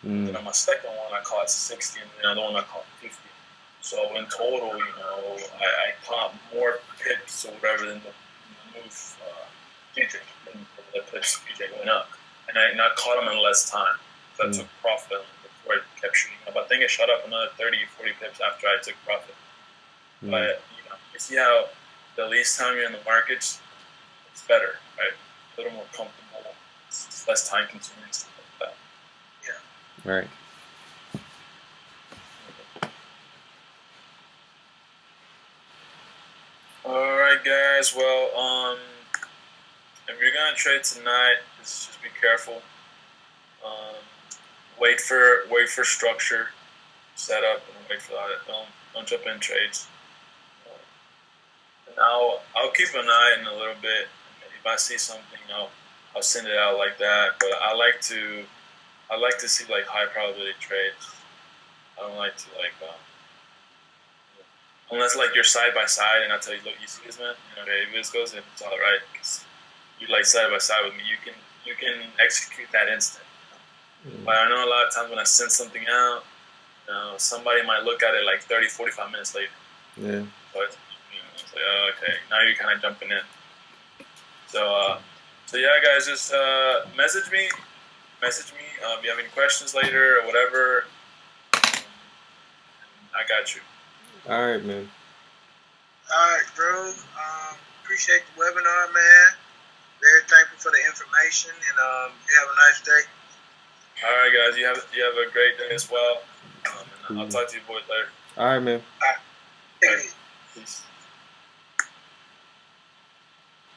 Mm-hmm. Then on my second one, I caught 60, and the other one I caught 50. So in total, I caught more pips or whatever than the move GJ, than the pips GJ went up, and I caught them in less time. So I took profit before it kept shooting up. I think it shot up another 30, 40 pips after I took profit. Mm-hmm. But you see how the least time you're in the markets, it's better, right? A little more comfortable. It's less time consuming, stuff like that. Yeah. Right. All right, guys. Well, if you're gonna trade tonight, just be careful. Wait for structure, set up, and wait for that. Don't jump in trades. And I'll keep an eye in a little bit. If I see something, I'll send it out like that. But I like to see like high probability trades. I don't like to unless like you're side by side and I tell you, look, you see this, man? Okay, if this goes in, it's all right. you like side by side with me, you can execute that instant. Mm. But I know a lot of times when I send something out, somebody might look at it like 30, 45 minutes later. Yeah. So it's like, oh, okay, now you're kind of jumping in. So yeah, guys, just message me. Message me if you have any questions later or whatever. I got you. All right, man. All right, bro. Appreciate the webinar, man. Very thankful for the information, and you have a nice day. All right, guys, you have a great day as well. And I'll Cool. talk to you boys later. All right, man. All right. Take it easy. Peace.